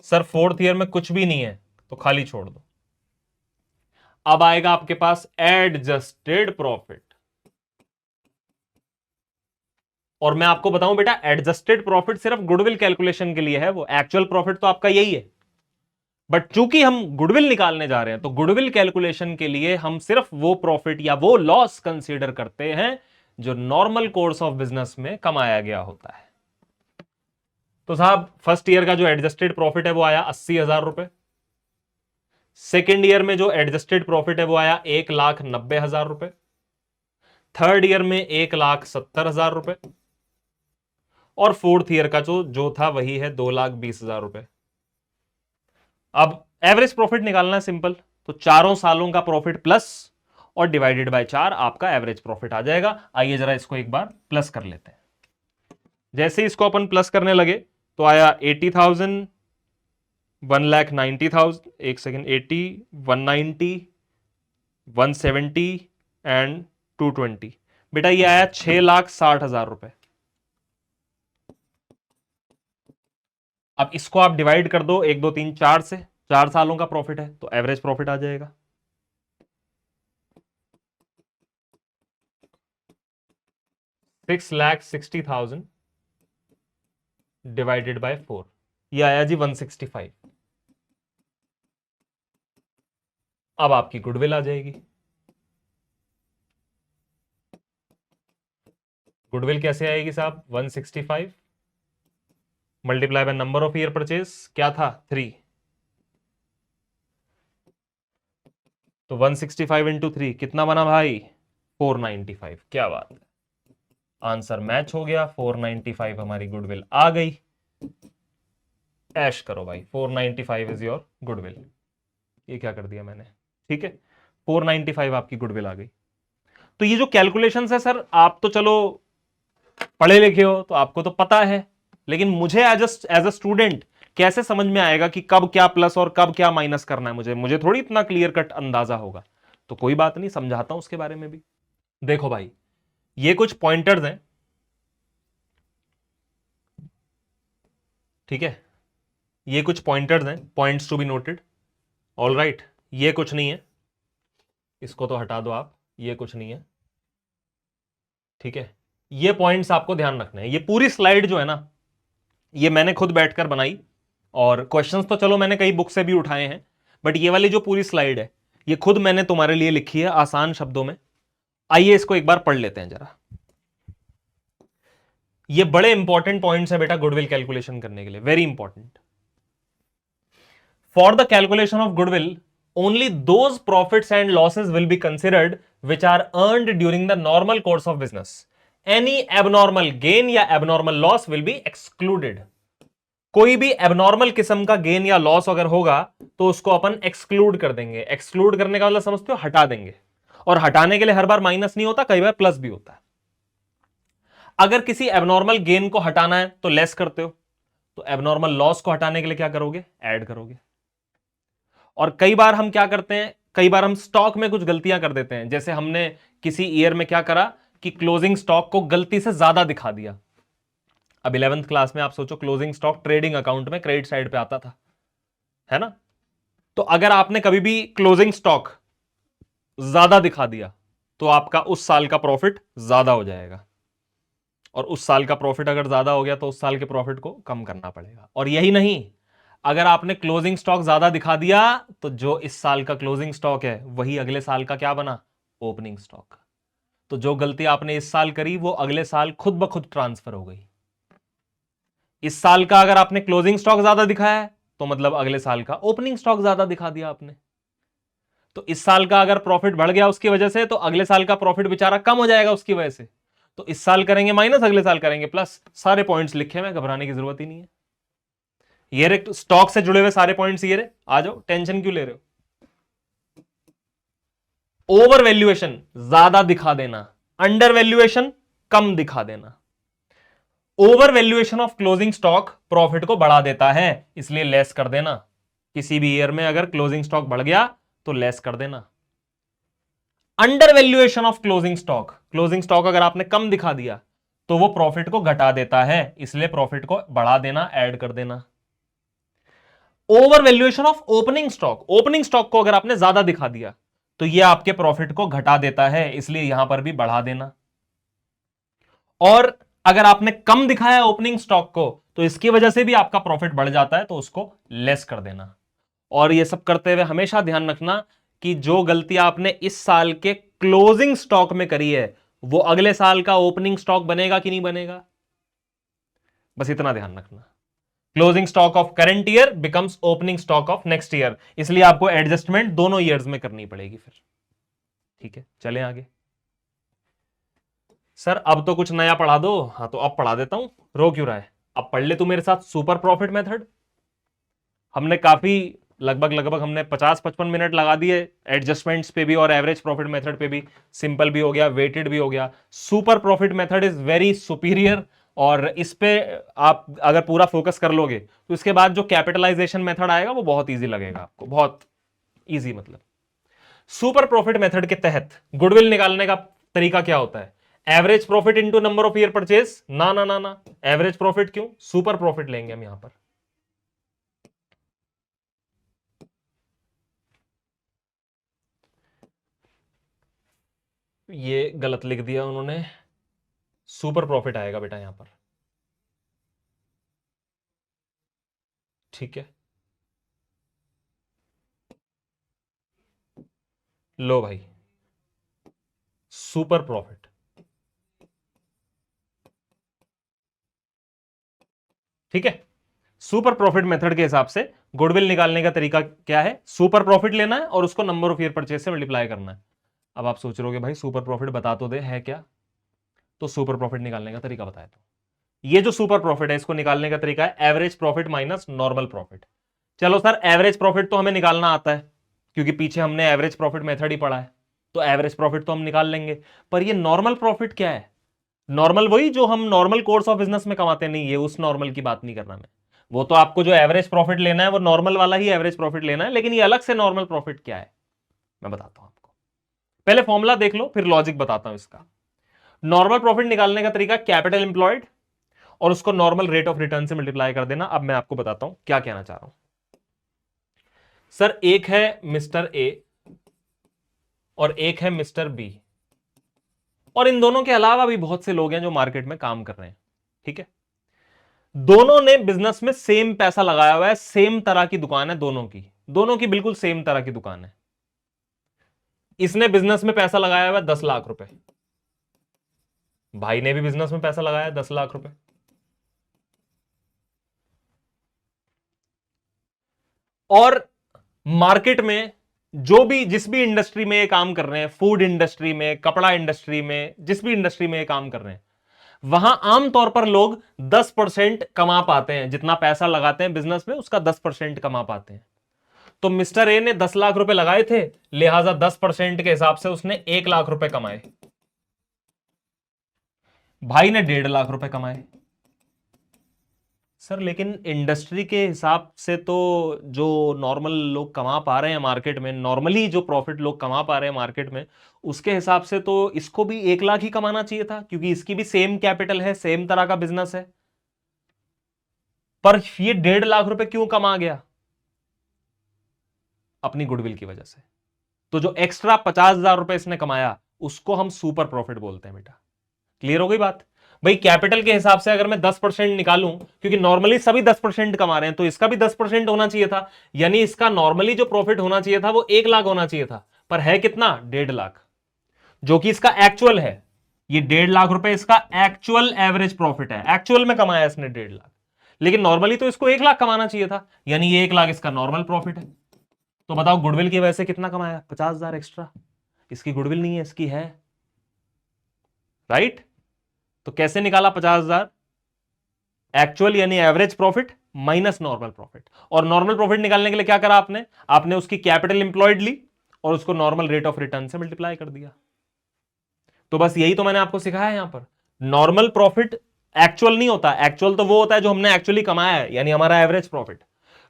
S1: सर फोर्थ ईयर में कुछ भी नहीं है, तो खाली छोड़ दो। अब आएगा आपके पास एडजस्टेड प्रॉफिट। और मैं आपको बताऊं बेटा, एडजस्टेड प्रॉफिट सिर्फ गुडविल कैलकुलेशन के लिए है, वो एक्चुअल प्रॉफिट तो आपका यही है। बट चूंकि हम गुडविल निकालने जा रहे हैं, तो गुडविल कैलकुलेशन के लिए हम सिर्फ वो प्रॉफिट या वो लॉस कंसीडर करते हैं जो नॉर्मल कोर्स ऑफ बिजनेस में कमाया गया होता है। तो साहब फर्स्ट ईयर का जो एडजस्टेड प्रॉफिट है वो आया 80,000 रुपए। सेकेंड ईयर में जो एडजस्टेड प्रॉफिट है वो आया 1,90,000 रुपए। थर्ड ईयर में 1,70,000 रुपए। और फोर्थ ईयर का जो था वही है 2,20,000 रुपए। अब एवरेज प्रॉफिट निकालना है सिंपल, तो चारों सालों का प्रॉफिट प्लस और डिवाइडेड बाय 4, आपका एवरेज प्रॉफिट आ जाएगा। आइए जरा इसको एक बार प्लस कर लेते हैं। जैसे इसको अपन प्लस करने लगे तो आया 80,000, 1,90,000, एक सेकेंड, 80, 190, 170 एंड 220। बेटा ये आया 6,60,000 रुपए। अब इसको आप डिवाइड कर दो 1, 2, 3, 4 से, 4 सालों का प्रॉफिट है तो एवरेज प्रॉफिट आ जाएगा। $6,60,000 डिवाइडेड बाय 4, ये आया जी 165। अब आपकी गुडविल आ जाएगी। गुडविल कैसे आएगी साहब? 165 multiply by number of year purchase, क्या था 3, तो 165 इंटू 3 कितना बना भाई? 495। क्या बात है, आंसर मैच हो गया। 495 हमारी गुडविल आ गई। ऐश करो भाई, 495 इज योर गुडविल। ये क्या कर दिया मैंने, ठीक है, 495 आपकी गुडविल आ गई। तो ये जो कैलकुलेशंस है सर, आप तो चलो पढ़े लिखे हो तो आपको तो पता है, लेकिन मुझे एज अ स्टूडेंट कैसे समझ में आएगा कि कब क्या प्लस और कब क्या माइनस करना है? मुझे थोड़ी इतना क्लियर कट अंदाजा होगा। तो कोई बात नहीं, समझाता हूं उसके बारे में भी। देखो भाई, ये कुछ पॉइंटर्स हैं, ठीक है, ये कुछ पॉइंटर्स हैं, points to be noted. All right, ये कुछ नहीं है, इसको तो हटा दो आप, ये कुछ नहीं है, ठीक है। ये पॉइंट्स आपको ध्यान रखने हैं। ये पूरी स्लाइड जो है ना, ये मैंने खुद बैठकर बनाई, और क्वेश्चंस तो चलो मैंने कई बुक से भी उठाए हैं, बट ये वाली जो पूरी स्लाइड है ये खुद मैंने तुम्हारे लिए लिखी है आसान शब्दों में। आइए इसको एक बार पढ़ लेते हैं जरा। ये बड़े इंपॉर्टेंट पॉइंट्स है बेटा गुडविल कैलकुलेशन करने के लिए, very important. For the calculation of goodwill only those profits and losses will be considered which are earned during the normal course of business. Any abnormal gain या abnormal loss will be excluded. कोई भी abnormal किस्म का gain या loss अगर होगा तो उसको अपन एक्सक्लूड कर देंगे। एक्सक्लूड करने का मतलब समझते हो, हटा देंगे। और हटाने के लिए हर बार माइनस नहीं होता, कई बार प्लस भी होता है। अगर किसी एबनॉर्मल गेन को हटाना है तो लेस करते हो, तो एबनॉर्मल लॉस को हटाने के लिए क्या करोगे? ऐड करोगे। और कई बार हम क्या करते हैं, कई बार हम स्टॉक में कुछ गलतियां कर देते हैं। जैसे हमने किसी ईयर में क्या करा कि क्लोजिंग स्टॉक को गलती से ज्यादा दिखा दिया। अब 11th क्लास में आप सोचो, क्लोजिंग स्टॉक ट्रेडिंग अकाउंट में क्रेडिट साइड पे आता था, है ना? तो अगर आपने कभी भी क्लोजिंग स्टॉक ज्यादा दिखा दिया तो आपका उस साल का प्रॉफिट ज्यादा हो जाएगा, और उस साल का प्रॉफिट अगर ज्यादा हो गया तो उस साल के प्रॉफिट को कम करना पड़ेगा। और यही नहीं, अगर आपने क्लोजिंग स्टॉक ज्यादा दिखा दिया तो जो इस साल का क्लोजिंग स्टॉक है वही अगले साल का क्या बना? Opening stock. तो जो गलती आपने इस साल करी वो अगले साल खुद ब खुद ट्रांसफर हो गई। इस साल का अगर आपने क्लोजिंग स्टॉक ज्यादा दिखाया है तो मतलब अगले साल का ओपनिंग स्टॉक ज्यादा दिखा दिया आपने। तो इस साल का अगर प्रॉफिट बढ़ गया उसकी वजह से, तो अगले साल का प्रॉफिट बेचारा कम हो जाएगा उसकी वजह से। तो इस साल करेंगे माइनस, अगले साल करेंगे प्लस। सारे पॉइंट्स लिखे हैं, घबराने की जरूरत ही नहीं है। ये रे स्टॉक से जुड़े हुए सारे पॉइंट्स, ये रे, आ जाओ, टेंशन क्यों ले रहे हो? ओवर वैल्यूएशन ज्यादा दिखा देना, अंडर वैल्यूएशन कम दिखा देना। Over valuation of closing stock profit को बढ़ा देता है, इसलिए लेस कर देना। किसी भी ईयर में अगर क्लोजिंग स्टॉक बढ़ गया तो लेस कर देना। Under valuation of closing stock, closing stock अगर आपने कम दिखा दिया तो वो प्रॉफिट को घटा देता है, इसलिए प्रॉफिट को बढ़ा देना, ऐड कर देना। Over valuation of opening stock, opening stock को अगर आपने ज्यादा दिखा दिया तो ये आपके प्रॉफिट को घटा देता है, इसलिए यहां पर भी बढ़ा देना। और अगर आपने कम दिखाया ओपनिंग स्टॉक को तो इसकी वजह से भी आपका प्रॉफिट बढ़ जाता है, तो उसको लेस कर देना। और ये सब करते हुए हमेशा ध्यान रखना कि जो गलती आपने इस साल के क्लोजिंग स्टॉक में करी है वो अगले साल का ओपनिंग स्टॉक बनेगा कि नहीं बनेगा, बस इतना ध्यान रखना। Closing stock of current year becomes opening stock of next year, इसलिए आपको एडजस्टमेंट दोनों ईयर्स में करनी पड़ेगी फिर। ठीक है, चलें आगे। सर अब तो कुछ नया पढ़ा दो। हाँ तो अब पढ़ा देता हूं, रो क्यों रहा है? अब पढ़ ले तू मेरे साथ सुपर प्रॉफिट मेथड। हमने काफी लगभग हमने 50-55 मिनट लगा दिए एडजस्टमेंट्स पे भी और एवरेज प्रॉफिट मेथड पे भी। सिंपल भी हो गया, वेटेड भी हो गया। Super profit method is very superior, और इस पे आप अगर पूरा फोकस कर लोगे तो इसके बाद जो कैपिटलाइजेशन मेथड आएगा वो बहुत इजी लगेगा आपको, बहुत इजी। मतलब सुपर प्रॉफिट मेथड के तहत गुडविल निकालने का तरीका क्या होता है? Average profit into number of year purchase. ना ना ना ना, एवरेज प्रॉफिट क्यों, सुपर प्रॉफिट लेंगे हम यहां पर। ये गलत लिख दिया उन्होंने, सुपर प्रॉफिट आएगा बेटा यहां पर। ठीक है, लो भाई, सुपर प्रॉफिट। ठीक है, सुपर प्रॉफिट मेथड के हिसाब से गुडविल निकालने का तरीका क्या है? सुपर प्रॉफिट लेना है और उसको नंबर ऑफ ईयर परचेज से मल्टीप्लाई करना है। अब आप सोच रहे हो भाई सुपर प्रॉफिट बता तो दे है क्या, तो सुपर प्रॉफिट निकालने का तरीका बताया। तो ये जो सुपर प्रॉफिट है इसको निकालने का तरीका है average profit minus normal profit. चलो सर, एवरेज प्रॉफिट तो हमें निकालना आता है क्योंकि पीछे हमने एवरेज प्रॉफिट मेथड ही पढ़ा है, तो एवरेज प्रॉफिट तो हम निकाल लेंगे। पर ये नॉर्मल प्रॉफिट क्या है? नॉर्मल वही जो हम नॉर्मल कोर्स ऑफ बिजनेस में कमाते नहीं, है उस नॉर्मल की बात नहीं कर रहा मैं। वो तो आपको जो एवरेज प्रॉफिट लेना है वो नॉर्मल वाला ही एवरेज प्रॉफिट लेना है, लेकिन ये अलग से नॉर्मल प्रॉफिट क्या है मैं बताता हूं आपको। पहले फॉर्मूला देख लो फिर लॉजिक बताता हूं इसका। नॉर्मल प्रॉफिट निकालने का तरीका कैपिटल इंप्लॉयड और उसको नॉर्मल रेट ऑफ रिटर्न से मल्टीप्लाई कर देना। अब मैं आपको बताता हूं क्या कहना चाह रहा हूं। सर एक है मिस्टर ए और एक है मिस्टर बी, और इन दोनों के अलावा भी बहुत से लोग हैं जो मार्केट में काम कर रहे हैं। ठीक है, दोनों ने बिजनेस में सेम पैसा लगाया हुआ है, सेम तरह की दुकान है दोनों की बिल्कुल सेम तरह की दुकान है। इसने बिजनेस में पैसा लगाया हुआ है 10 लाख रुपए, भाई ने भी बिजनेस में पैसा लगाया 10 लाख रुपए। और मार्केट में जो भी जिस भी इंडस्ट्री में ये काम कर रहे हैं, फूड इंडस्ट्री में, कपड़ा इंडस्ट्री में, जिस भी इंडस्ट्री में ये काम कर रहे हैं, वहां आमतौर पर लोग 10% कमा पाते हैं। जितना पैसा लगाते हैं बिजनेस में उसका 10% कमा पाते हैं। तो मिस्टर ए ने 10 लाख रुपए लगाए थे, लिहाजा 10% के हिसाब से उसने 1 लाख रुपए कमाए। भाई ने 1.5 लाख रुपए कमाए। सर लेकिन इंडस्ट्री के हिसाब से तो जो नॉर्मल लोग कमा पा रहे हैं मार्केट में, नॉर्मली जो प्रॉफिट लोग कमा पा रहे हैं मार्केट में, उसके हिसाब से तो इसको भी 1 लाख ही कमाना चाहिए था, क्योंकि इसकी भी सेम कैपिटल है, सेम तरह का बिजनेस है। पर ये 1.5 लाख रुपए क्यों कमा गया? अपनी गुडविल की वजह से। तो जो एक्स्ट्रा 50,000 रुपए इसने कमाया उसको हम सुपर प्रॉफिट बोलते हैं बेटा। क्लियर हो गई बात? भाई कैपिटल के हिसाब से अगर मैं 10% निकालूं, क्योंकि नॉर्मली सभी 10% कमा रहे हैं, तो इसका भी 10% होना चाहिए था। यानी इसका नॉर्मली जो प्रॉफिट होना चाहिए था वो 1 लाख होना चाहिए था, पर है कितना? 1.5 लाख, जो कि इसका एक्चुअल है। ये 1.5 लाख रुपए इसका एक्चुअल एवरेज प्रॉफिट है, एक्चुअल में कमाया इसने 1.5 लाख। लेकिन नॉर्मली तो इसको 1 लाख कमाना चाहिए था, यानी ये 1 लाख इसका नॉर्मल प्रॉफिट है। तो बताओ गुडविल की वजह से कितना कमाया? 50,000 एक्स्ट्रा। इसकी गुडविल नहीं है, इसकी है, राइट? तो कैसे निकाला 50,000? एक्चुअल यानी average profit minus normal profit. और नॉर्मल प्रॉफिट निकालने के लिए क्या करा आपने? आपने उसकी कैपिटल इंप्लॉयड ली और उसको नॉर्मल रेट ऑफ रिटर्न से मल्टीप्लाई कर दिया। तो बस यही तो मैंने आपको सिखाया यहां पर। नॉर्मल प्रॉफिट एक्चुअल नहीं होता, एक्चुअल तो वो होता है जो हमने एक्चुअली कमाया है, यानी हमारा एवरेज प्रॉफिट।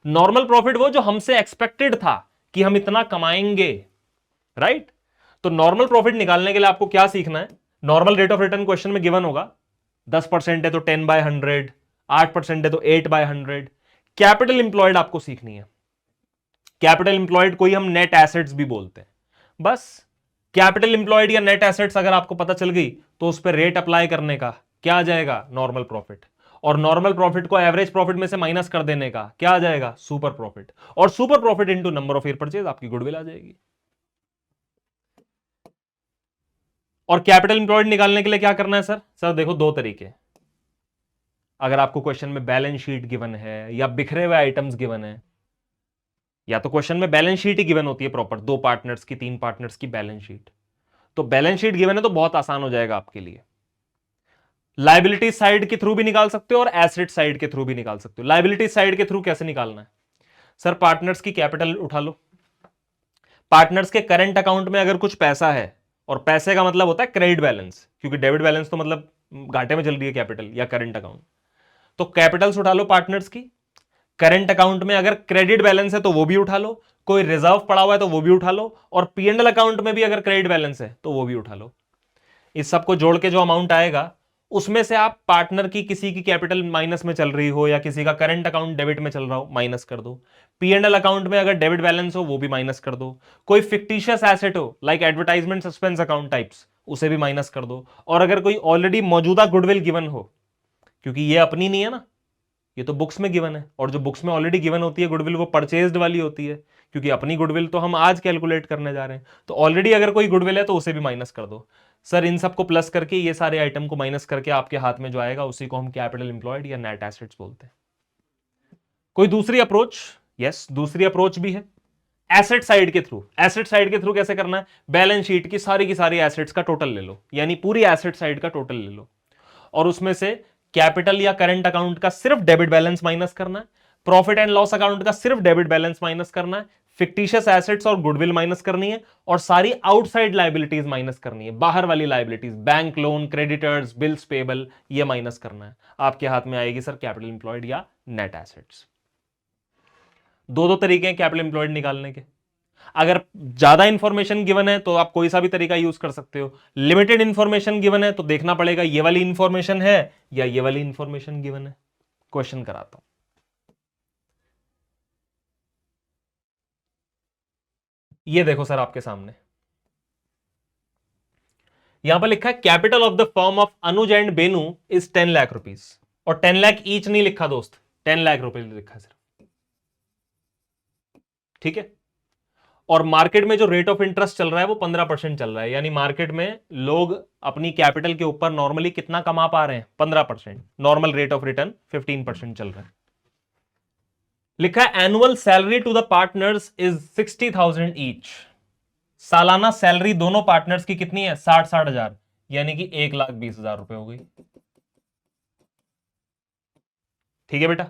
S1: नॉर्मल प्रॉफिट वो जो हमसे एक्सपेक्टेड था कि हम इतना कमाएंगे, राइट? तो नॉर्मल प्रॉफिट निकालने के लिए आपको क्या सीखना है? Normal rate of return question में गिवन होगा, 10% है तो 10/100, 8% है तो 8/100। कैपिटल इंप्लॉयड आपको सीखनी है। कैपिटल इंप्लॉयड को ही हम नेट एसेट्स भी बोलते हैं। बस कैपिटल इंप्लॉयड या नेट एसेट्स अगर आपको पता चल गई तो उस पर रेट अप्लाई करने का क्या आ जाएगा? Normal profit. और नॉर्मल प्रॉफिट को एवरेज प्रॉफिट में से माइनस कर देने का क्या आ जाएगा? Super profit. और super profit into number of year purchase, आपकी गुडविल आ जाएगी। और कैपिटल इंप्लॉयड निकालने के लिए क्या करना है सर? सर देखो दो तरीके। अगर आपको क्वेश्चन में बैलेंस शीट गिवन है या बिखरे हुए आइटम्स गिवन है, या तो क्वेश्चन में बैलेंस शीट ही गिवन होती है प्रॉपर, 2 पार्टनर्स की, 3 पार्टनर्स की बैलेंस शीट, तो बैलेंस शीट गिवन है तो बहुत आसान हो जाएगा आपके लिए। लाइबिलिटी साइड के थ्रू भी निकाल सकते हो और एसेट साइड के थ्रू भी निकाल सकते हो। लाइबिलिटी साइड के थ्रू कैसे निकालना है? सर पार्टनर्स की कैपिटल उठा लो। पार्टनर्स के करंट अकाउंट में अगर कुछ पैसा है, और पैसे का मतलब होता है क्रेडिट बैलेंस, क्योंकि डेबिट बैलेंस तो मतलब घाटे में चल रही है कैपिटल या करंट अकाउंट, तो कैपिटल्स उठा लो पार्टनर्स की। करंट अकाउंट में अगर क्रेडिट बैलेंस है तो वो भी उठा लो, कोई रिजर्व पड़ा हुआ है तो वो भी उठा लो, और पीएनएल अकाउंट में भी अगर क्रेडिट बैलेंस है तो वो भी उठा लो। इस सबको जोड़ के जो अमाउंट आएगा उसमें से आप पार्टनर की किसी की कैपिटल माइनस में चल रही हो या किसी का करंट अकाउंट डेबिट में चल रहा हो, माइनस कर दो। पीएनएल अकाउंट में अगर डेबिट बैलेंस हो वो भी माइनस कर दो। कोई फिक्टिशियस एसेट हो like advertisement suspense account types, उसे भी माइनस कर दो। और अगर कोई ऑलरेडी मौजूदा गुडविल गिवन हो, क्योंकि ये अपनी नहीं है ना, ये तो बुक्स में गिवन है, और जो बुक्स में ऑलरेडी गिवन होती है गुडविल वो परचेज्ड वाली होती है, क्योंकि अपनी गुडविल तो हम आज कैलकुलेट करने जा रहे हैं। तो ऑलरेडी अगर कोई गुडविल है तो उसे भी माइनस कर दो। सर इन सबको प्लस करके ये सारे आइटम को माइनस करके आपके हाथ में जो आएगा उसी को हम कैपिटल एम्प्लॉयड या नेट एसेट्स बोलते हैं। कोई दूसरी अप्रोच? यस, दूसरी अप्रोच भी है एसेट साइड के थ्रू। एसेट साइड के थ्रू कैसे करना है? बैलेंस शीट की सारी एसेट्स का टोटल ले लो, यानी पूरी एसेट साइड का टोटल ले लो, और उसमें से कैपिटल या करंट अकाउंट का सिर्फ डेबिट बैलेंस माइनस करना है, प्रॉफिट एंड लॉस अकाउंट का सिर्फ डेबिट बैलेंस माइनस करना है, फिक्टिशियस एसेट्स और गुडविल माइनस करनी है, और सारी आउटसाइड लायबिलिटीज माइनस करनी है, बाहर वाली liabilities, bank loan, creditors, bills payable, ये माइनस करना है। आपके हाथ में आएगी सर कैपिटल एम्प्लॉयड या नेट एसेट्स। दो तरीके हैं कैपिटल एम्प्लॉयड निकालने के। अगर ज्यादा इंफॉर्मेशन गिवन है तो आप कोई सा भी तरीका यूज कर सकते हो। लिमिटेड इंफॉर्मेशन गिवन है तो देखना पड़ेगा ये वाली इंफॉर्मेशन है या ये वाली इंफॉर्मेशन गिवन है। क्वेश्चन कराता हूं, ये देखो सर आपके सामने यहां पर लिखा है capital of the firm of Anuj and Benu is 10 lakh rupees, और 10 लाख ईच नहीं लिखा दोस्त, 10 लाख रुपीज लिखा है सर, ठीक है। और मार्केट में जो रेट ऑफ इंटरेस्ट चल रहा है वो 15% चल रहा है, यानी मार्केट में लोग अपनी कैपिटल के ऊपर नॉर्मली कितना कमा पा रहे हैं? 15%। नॉर्मल रेट ऑफ रिटर्न 15% चल रहा है। लिखा है annual salary to the partners is 60,000 each. सालाना सैलरी दोनों पार्टनर्स की कितनी है? 60 हजार, यानी कि 1,20,000 रुपए हो गई। ठीक है बेटा।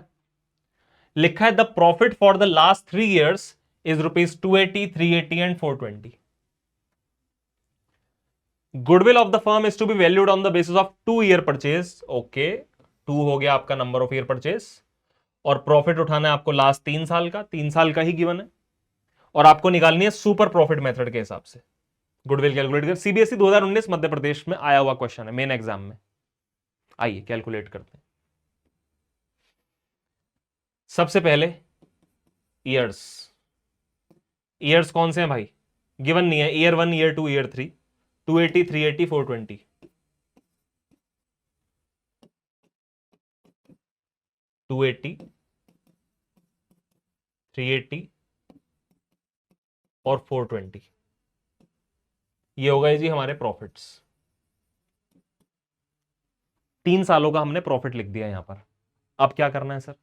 S1: लिखा है the profit for the last 3 years is rupees 280, 380 and 420. Goodwill of the firm is to be valued on the basis of 2-year purchase. Okay, 2 हो गया आपका नंबर ऑफ ईयर परचेज, और प्रॉफिट उठाना है आपको लास्ट 3 साल का, 3 साल का ही गिवन है, और आपको निकालनी है सुपर प्रॉफिट मेथड के हिसाब से गुडविल कैलकुलेट कर। सीबीएसई 2019 मध्य प्रदेश में आया हुआ क्वेश्चन है मेन एग्जाम में। आइए कैलकुलेट करते हैं। सबसे पहले ईयर्स, ईयर्स कौन से हैं भाई? गिवन नहीं है, ईयर 1, ईयर 2, ईयर 3, 280, 380, 420। 280, 380 और 420, ये हो गए जी हमारे प्रॉफिट्स। 3 सालों का हमने प्रॉफिट लिख दिया यहां पर। अब क्या करना है सर?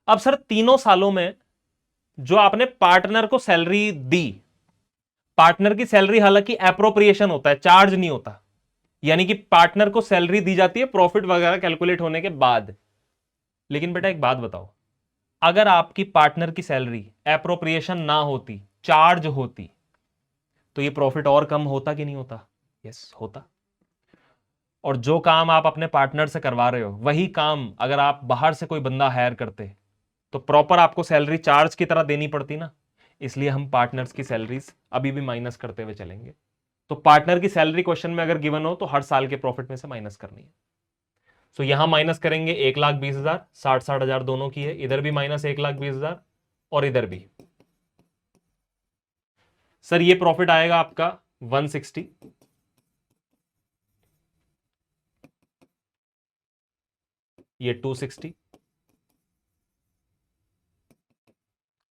S1: अब सर तीनों सालों में जो आपने पार्टनर को सैलरी दी, पार्टनर की सैलरी हालांकि एप्रोप्रिएशन होता है, चार्ज नहीं होता, यानी कि पार्टनर को सैलरी दी जाती है प्रॉफिट वगैरह कैलकुलेट होने के बाद। लेकिन बेटा एक बात बताओ, अगर आपकी पार्टनर की सैलरी एप्रोप्रिएशन ना होती, चार्ज होती, तो ये प्रॉफिट और कम होता कि नहीं होता? यस होता। और जो काम आप अपने पार्टनर से करवा रहे हो वही काम अगर आप बाहर से कोई बंदा हायर करते तो प्रॉपर आपको सैलरी चार्ज की तरह देनी पड़ती ना, इसलिए हम पार्टनर्स की सैलरीज अभी भी माइनस करते हुए चलेंगे। तो पार्टनर की सैलरी क्वेश्चन में अगर गिवन हो तो हर साल के प्रॉफिट में से माइनस करनी है। सो यहां माइनस करेंगे 1,20,000, 60 हजार दोनों की है, इधर भी माइनस 1,20,000 और इधर भी। सर ये प्रॉफिट आएगा आपका 160, ये 260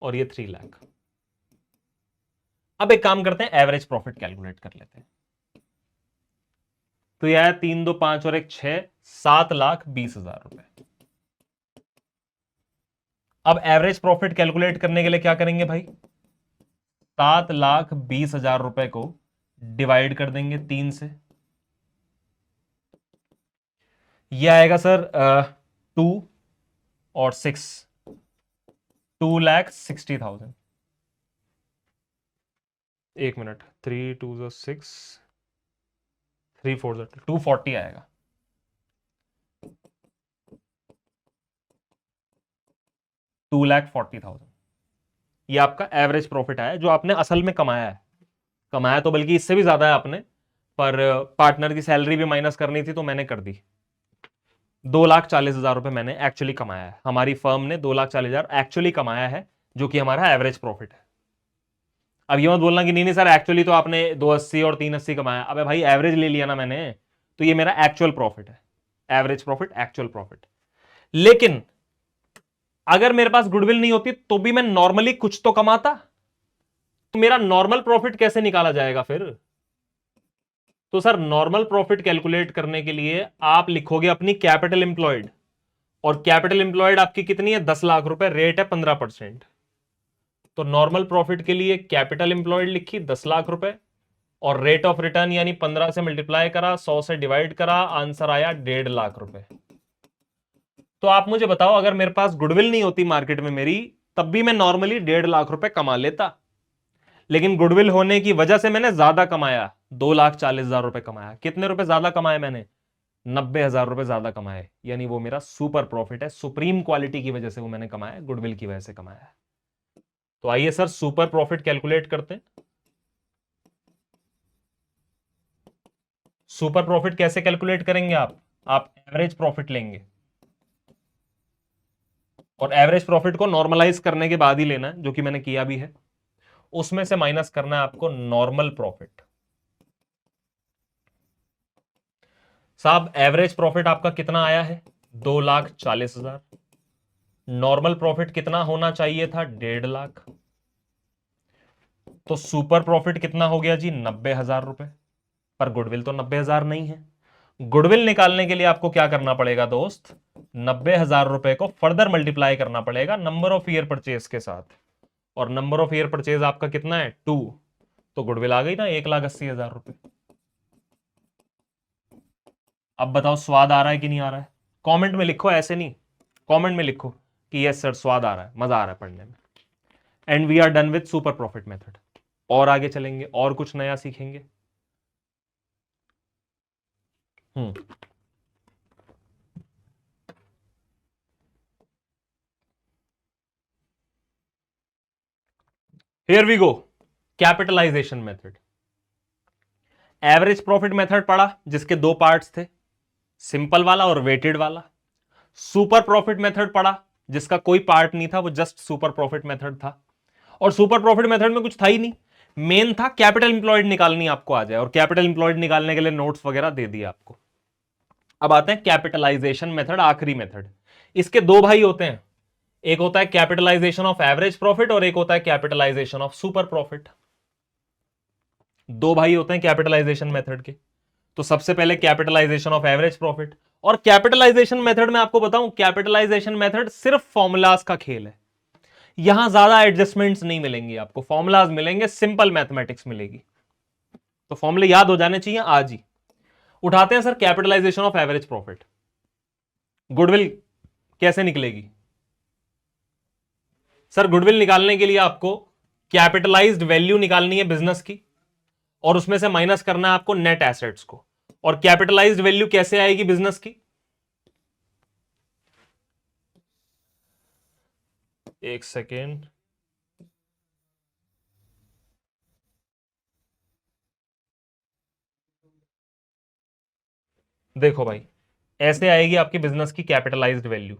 S1: और ये 3 लाख। अब एक काम करते हैं, एवरेज प्रॉफिट कैलकुलेट कर लेते हैं। तो यह 3, 2, 5 और 1 6, 7,20,000 रुपए। अब एवरेज प्रॉफिट कैलकुलेट करने के लिए क्या करेंगे भाई? 7,20,000 रुपए को डिवाइड कर देंगे 3 से। यह आएगा सर 2 और 6, 2,60,000। एक मिनट, 3 2 6, 3 4 240 आएगा। $2,40,000 ये आपका एवरेज प्रॉफिट आया जो आपने असल में कमाया है। कमाया तो बल्कि इससे भी ज्यादा है आपने, पर पार्टनर की सैलरी भी माइनस करनी थी तो मैंने कर दी। 2,40,000 रुपए मैंने एक्चुअली कमाया है, हमारी फर्म ने 2,40,000 एक्चुअली कमाया है, जो कि हमारा एवरेज प्रॉफिट है। अब ये मत बोलना कि नहीं नहीं सर एक्चुअली तो आपने 280 और 380 कमाया। अबे भाई एवरेज ले लिया ना मैंने, तो ये मेरा एक्चुअल प्रॉफिट है, एवरेज प्रॉफिट, एक्चुअल प्रॉफिट। लेकिन अगर मेरे पास गुडविल नहीं होती तो भी मैं नॉर्मली कुछ तो कमाता, तो मेरा नॉर्मल प्रॉफिट कैसे निकाला जाएगा फिर? तो सर नॉर्मल प्रॉफिट कैलकुलेट करने के लिए आप लिखोगे अपनी कैपिटल इंप्लॉयड, और कैपिटल इंप्लॉयड आपकी कितनी है? 10 लाख रुपए, रेट है 15%। तो नॉर्मल प्रॉफिट के लिए कैपिटल इंप्लॉयड लिखी 10 लाख रुपए, और रेट ऑफ रिटर्न यानी 15 से मल्टीप्लाई करा, 100 से डिवाइड करा, आंसर आया 1.5 लाख रुपए। तो आप मुझे बताओ, अगर मेरे पास गुडविल नहीं होती मार्केट में मेरी, तब भी मैं नॉर्मली 1.5 लाख रुपए कमा लेता। लेकिन गुडविल होने की वजह से मैंने ज्यादा कमाया, 2,40,000 रुपए कमाया। कितने रुपए ज्यादा कमाए मैंने? 90,000 रुपए ज्यादा कमाए। यानी वो मेरा सुपर प्रॉफिट है, सुप्रीम क्वालिटी की वजह से वो मैंने कमाया, गुडविल की वजह से कमाया है। तो आइए सर सुपर प्रॉफिट कैलकुलेट करते हैं। सुपर प्रॉफिट कैसे कैलकुलेट करेंगे आप एवरेज प्रॉफिट लेंगे, और एवरेज प्रॉफिट को नॉर्मलाइज करने के बाद ही लेना है, जो कि मैंने किया भी है। उसमें से माइनस करना है आपको नॉर्मल प्रॉफिट। साहब एवरेज प्रॉफिट आपका कितना आया है? 2,40,000। नॉर्मल प्रॉफिट कितना होना चाहिए था? 1.5 लाख। तो सुपर प्रॉफिट कितना हो गया जी? 90,000 रुपए। पर गुडविल तो 90,000 नहीं है। गुडविल निकालने के लिए आपको क्या करना पड़ेगा दोस्त? 90,000 रुपए को फर्दर मल्टीप्लाई करना पड़ेगा नंबर ऑफ ईयर परचेज के साथ, और नंबर ऑफ ईयर परचेज आपका कितना है? 2। तो गुडविल आ गई ना 1,80,000 रुपए। अब बताओ स्वाद आ रहा है कि नहीं आ रहा है? कमेंट में लिखो, ऐसे नहीं, कमेंट में लिखो कि यस सर स्वाद आ रहा है, मजा आ रहा है पढ़ने में। And we are done with super profit method. और आगे चलेंगे और कुछ नया सीखेंगे। Here we go, capitalisation method. Average profit method पढ़ा जिसके दो पार्ट्स थे, सिंपल वाला और वेटेड वाला। सुपर प्रॉफिट मेथड पढ़ा जिसका कोई पार्ट नहीं था, वो जस्ट सुपर प्रॉफिट मेथड था। और सुपर प्रॉफिट मेथड में कुछ था ही नहीं, मेन था कैपिटल इंप्लॉयड निकालनी आपको आ जाए, और कैपिटल इंप्लॉयड निकालने के लिए नोट्स वगैरह दे दिए आपको। अब आते हैं कैपिटलाइजेशन मेथड, आखिरी मेथड। इसके दो भाई होते हैं, एक होता है कैपिटलाइजेशन ऑफ एवरेज प्रॉफिट और एक होता है कैपिटलाइजेशन ऑफ सुपर प्रॉफिट। दो भाई होते हैं कैपिटलाइजेशन मेथड के। तो सबसे पहले कैपिटलाइजेशन ऑफ एवरेज प्रॉफिट। और कैपिटलाइजेशन मेथड में आपको बताऊं, कैपिटलाइजेशन मेथड सिर्फ फॉर्मूलाज का खेल है। यहां ज्यादा एडजस्टमेंट्स नहीं मिलेंगी आपको, फॉर्मूलाज मिलेंगे, सिंपल मैथमेटिक्स मिलेगी। तो फॉर्मूले याद हो जाने चाहिए आज ही। उठाते हैं sir capitalisation of average profit. Goodwill कैसे निकलेगी? सर गुडविल निकालने के लिए आपको कैपिटलाइज्ड वैल्यू निकालनी है बिजनेस की, और उसमें से माइनस करना है आपको नेट एसेट्स को। और कैपिटलाइज्ड वैल्यू कैसे आएगी बिजनेस की? एक सेकेंड, देखो भाई, ऐसे आएगी आपकी बिजनेस की कैपिटलाइज्ड वैल्यू।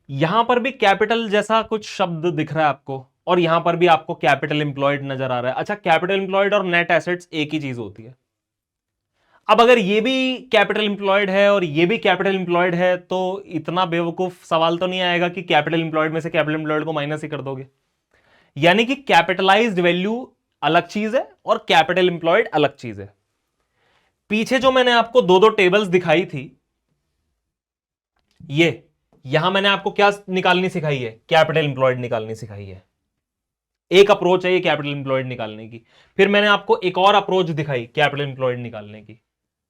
S1: यहां पर भी कैपिटल जैसा कुछ शब्द दिख रहा है आपको, और यहां पर भी आपको कैपिटल इंप्लॉयड नजर आ रहा है। अच्छा, कैपिटल इंप्लॉयड और नेट एसेट्स एक ही चीज होती है। अब अगर ये भी कैपिटल इंप्लॉयड है और ये भी कैपिटल इंप्लॉयड है, तो इतना बेवकूफ सवाल तो नहीं आएगा कि कैपिटल इंप्लॉयड में से कैपिटल इंप्लॉयड को माइनस ही कर दोगे। यानी कि कैपिटलाइज्ड वैल्यू अलग चीज है और कैपिटल इंप्लॉयड अलग चीज है। पीछे जो मैंने आपको दो दो टेबल्स दिखाई थी, ये यहां मैंने आपको क्या निकालनी सिखाई है? कैपिटल इंप्लॉयड निकालनी सिखाई है। एक अप्रोच है ये कैपिटल इंप्लॉयड निकालने की। फिर मैंने आपको एक और अप्रोच दिखाई कैपिटल इंप्लॉयड निकालने की।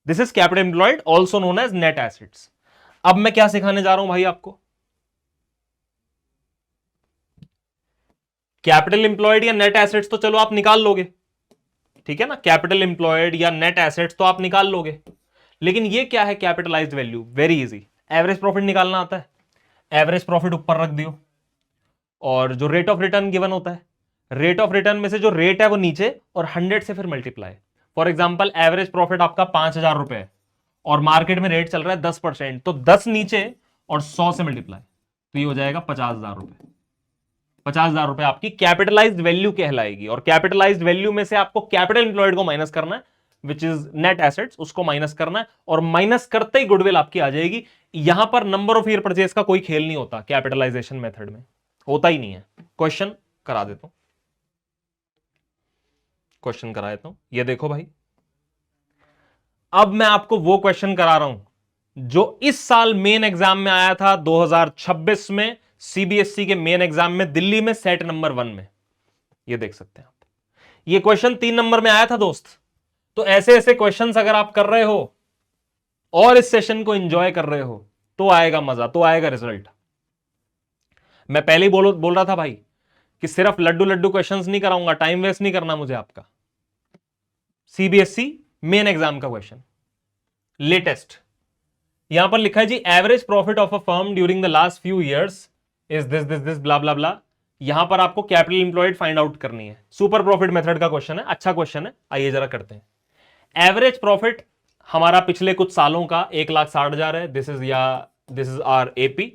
S1: This is capital employed also known as net assets. अब मैं क्या सिखाने जा रहा हूं भाई आपको? कैपिटल इंप्लॉयड या नेट एसेट्स तो चलो आप निकाल लोगे, ठीक है ना, कैपिटल इंप्लॉयड या नेट एसेट्स तो आप निकाल लोगे। लेकिन ये क्या है capitalised value? Very easy, average profit निकालना आता है। एवरेज प्रॉफिट ऊपर रख दियो, और जो रेट ऑफ रिटर्न गिवन होता है, रेट ऑफ रिटर्न में से जो रेट है वो नीचे, और 100 से फिर multiply. For example average profit आपका 5,000 रुपए है और मार्केट में रेट चल रहा है 10%, तो 10 नीचे और 100 से मल्टीप्लाई, तो ये हो जाएगा 50,000 रुपए। 50,000 रुपए आपकी कैपिटलाइज्ड वैल्यू कहलाएगी, और कैपिटलाइज्ड वैल्यू में से आपको कैपिटल एम्प्लॉयड को माइनस करना है, विच इज नेट एसेट्स, उसको माइनस करना है, और माइनस करते ही गुडविल आपकी आ जाएगी। यहां पर नंबर ऑफ ईयर परचेज का कोई खेल नहीं होता, कैपिटलाइजेशन मेथड में होता ही नहीं है। क्वेश्चन करा देता हूं, क्वेश्चन करा देता हूं, ये देखो भाई, अब मैं आपको वो क्वेश्चन करा रहा हूं जो इस साल मेन एग्जाम में आया था 2026 में, सीबीएसई के मेन एग्जाम में दिल्ली में, सेट नंबर 1 में। ये देख सकते हैं आप, ये क्वेश्चन 3 नंबर में आया था दोस्त। तो ऐसे ऐसे क्वेश्चंस अगर आप कर रहे हो और इस सेशन को एंजॉय कर रहे हो तो आएगा मजा, तो आएगा रिजल्ट। मैं पहले ही बोल रहा था भाई कि सिर्फ लड्डू लड्डू क्वेश्चंस नहीं कराऊंगा, टाइम वेस्ट नहीं करना मुझे आपका। सीबीएसई मेन एग्जाम का क्वेश्चन लेटेस्ट, यहां पर लिखा है जी, average profit of a firm during the last few years is this blah blah blah. यहां पर आपको कैपिटल इंप्लॉयड फाइंड आउट करनी है। सुपर प्रॉफिट मेथड का क्वेश्चन है, अच्छा क्वेश्चन है, आइए जरा करते हैं। एवरेज प्रॉफिट हमारा पिछले कुछ सालों का 1,60,000 है, दिस इज आर एपी,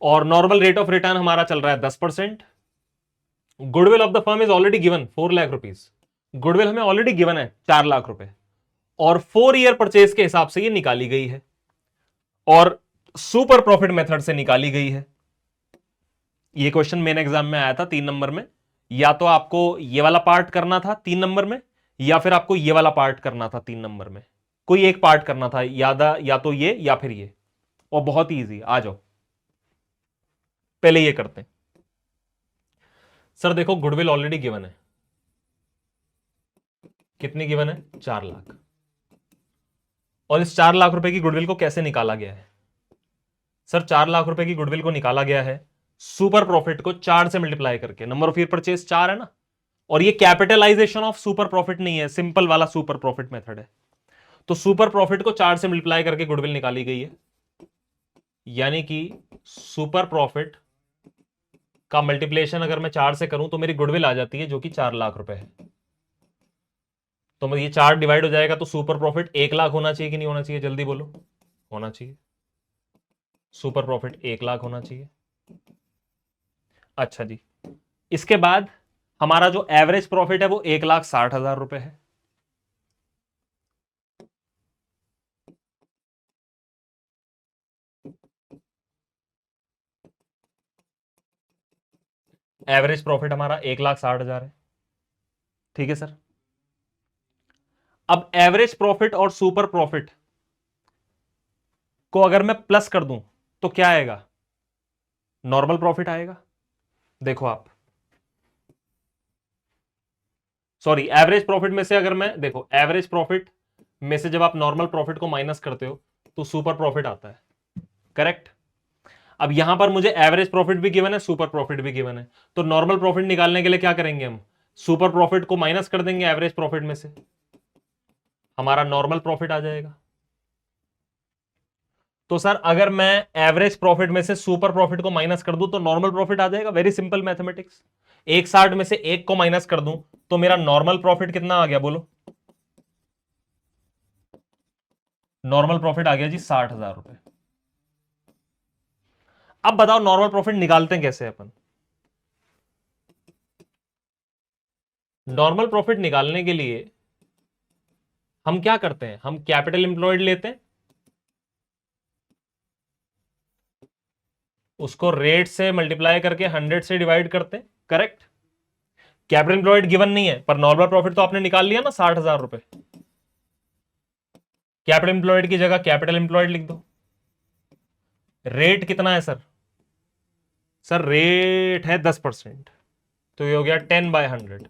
S1: और नॉर्मल रेट ऑफ रिटर्न हमारा चल रहा है 10%। Goodwill of the firm is already given 4 lakh rupees, goodwill हमें ऑलरेडी गिवन है 4 लाख रुपए, और 4 ईयर परचेज के हिसाब से ये निकाली गई है, और सुपर प्रॉफिट मेथड से निकाली गई है। ये क्वेश्चन मेन एग्जाम में आया था 3 नंबर में। या तो आपको ये वाला पार्ट करना था 3 नंबर में, या फिर आपको ये वाला पार्ट करना था 3 नंबर में, कोई एक पार्ट करना था, या तो ये या फिर ये, और बहुत ही ईजी। आ जाओ पहले ये करते हैं। सर देखो, गुडविल ऑलरेडी गिवन है, कितनी गिवन है? 4 लाख, और इस 4 लाख रुपए की गुडविल को कैसे निकाला गया है? सर 4 लाख रुपए की गुडविल को निकाला गया है सुपर प्रॉफिट को 4 से मल्टीप्लाई करके, नंबर ऑफ ईयर परचेज 4 है ना, और ये कैपिटलाइजेशन ऑफ सुपर प्रॉफिट नहीं है, सिंपल वाला सुपर प्रॉफिट मेथड है। तो सुपर प्रॉफिट को 4 से मल्टीप्लाई करके गुडविल निकाली गई है, यानी कि सुपर प्रॉफिट का मल्टीप्लिकेशन अगर मैं 4 से करूं तो मेरी गुडविल आ जाती है, जो कि 4 लाख रुपए है। तो ये 4 डिवाइड हो जाएगा, तो सुपर प्रॉफिट 1 लाख होना चाहिए कि नहीं होना चाहिए? जल्दी बोलो, होना चाहिए। सुपर प्रॉफिट 1 लाख होना चाहिए। अच्छा जी, इसके बाद हमारा जो एवरेज प्रॉफिट है वो 1,60,000 रुपए है। एवरेज प्रॉफिट हमारा 1,60,000 है, ठीक है सर। अब एवरेज प्रॉफिट और सुपर प्रॉफिट को अगर मैं प्लस कर दूं तो क्या आएगा? नॉर्मल प्रॉफिट आएगा। देखो आप, सॉरी, एवरेज प्रॉफिट में से अगर मैं, देखो एवरेज प्रॉफिट में से जब आप नॉर्मल प्रॉफिट को माइनस करते हो तो सुपर प्रॉफिट आता है, करेक्ट। अब यहां पर मुझे एवरेज प्रॉफिट भी गिवन है, सुपर प्रॉफिट भी गिवन है, तो नॉर्मल प्रॉफिट निकालने के लिए क्या करेंगे हम? सुपर प्रॉफिट को माइनस कर देंगे एवरेज प्रॉफिट में से, हमारा नॉर्मल प्रॉफिट आ जाएगा। तो सर अगर मैं एवरेज प्रॉफिट में से सुपर प्रॉफिट को माइनस कर दूं तो नॉर्मल प्रॉफिट आ जाएगा, वेरी सिंपल मैथमेटिक्स। 1,60 में से 1 को माइनस कर दूं तो मेरा नॉर्मल प्रॉफिट कितना आ गया बोलो? नॉर्मल प्रॉफिट आ गया जी 60,000 रुपए। अब बताओ नॉर्मल प्रॉफिट निकालते हैं कैसे अपन? नॉर्मल प्रॉफिट निकालने के लिए हम क्या करते हैं? हम कैपिटल एम्प्लॉयड लेते हैं, उसको रेट से मल्टीप्लाई करके 100 से डिवाइड करते हैं, करेक्ट। कैपिटल एम्प्लॉयड गिवन नहीं है, पर नॉर्मल प्रॉफिट तो आपने निकाल लिया ना 60,000 रुपए। कैपिटल एम्प्लॉयड की जगह कैपिटल एम्प्लॉयड लिख दो। रेट कितना है सर? सर रेट है 10%, तो ये हो गया 10/100।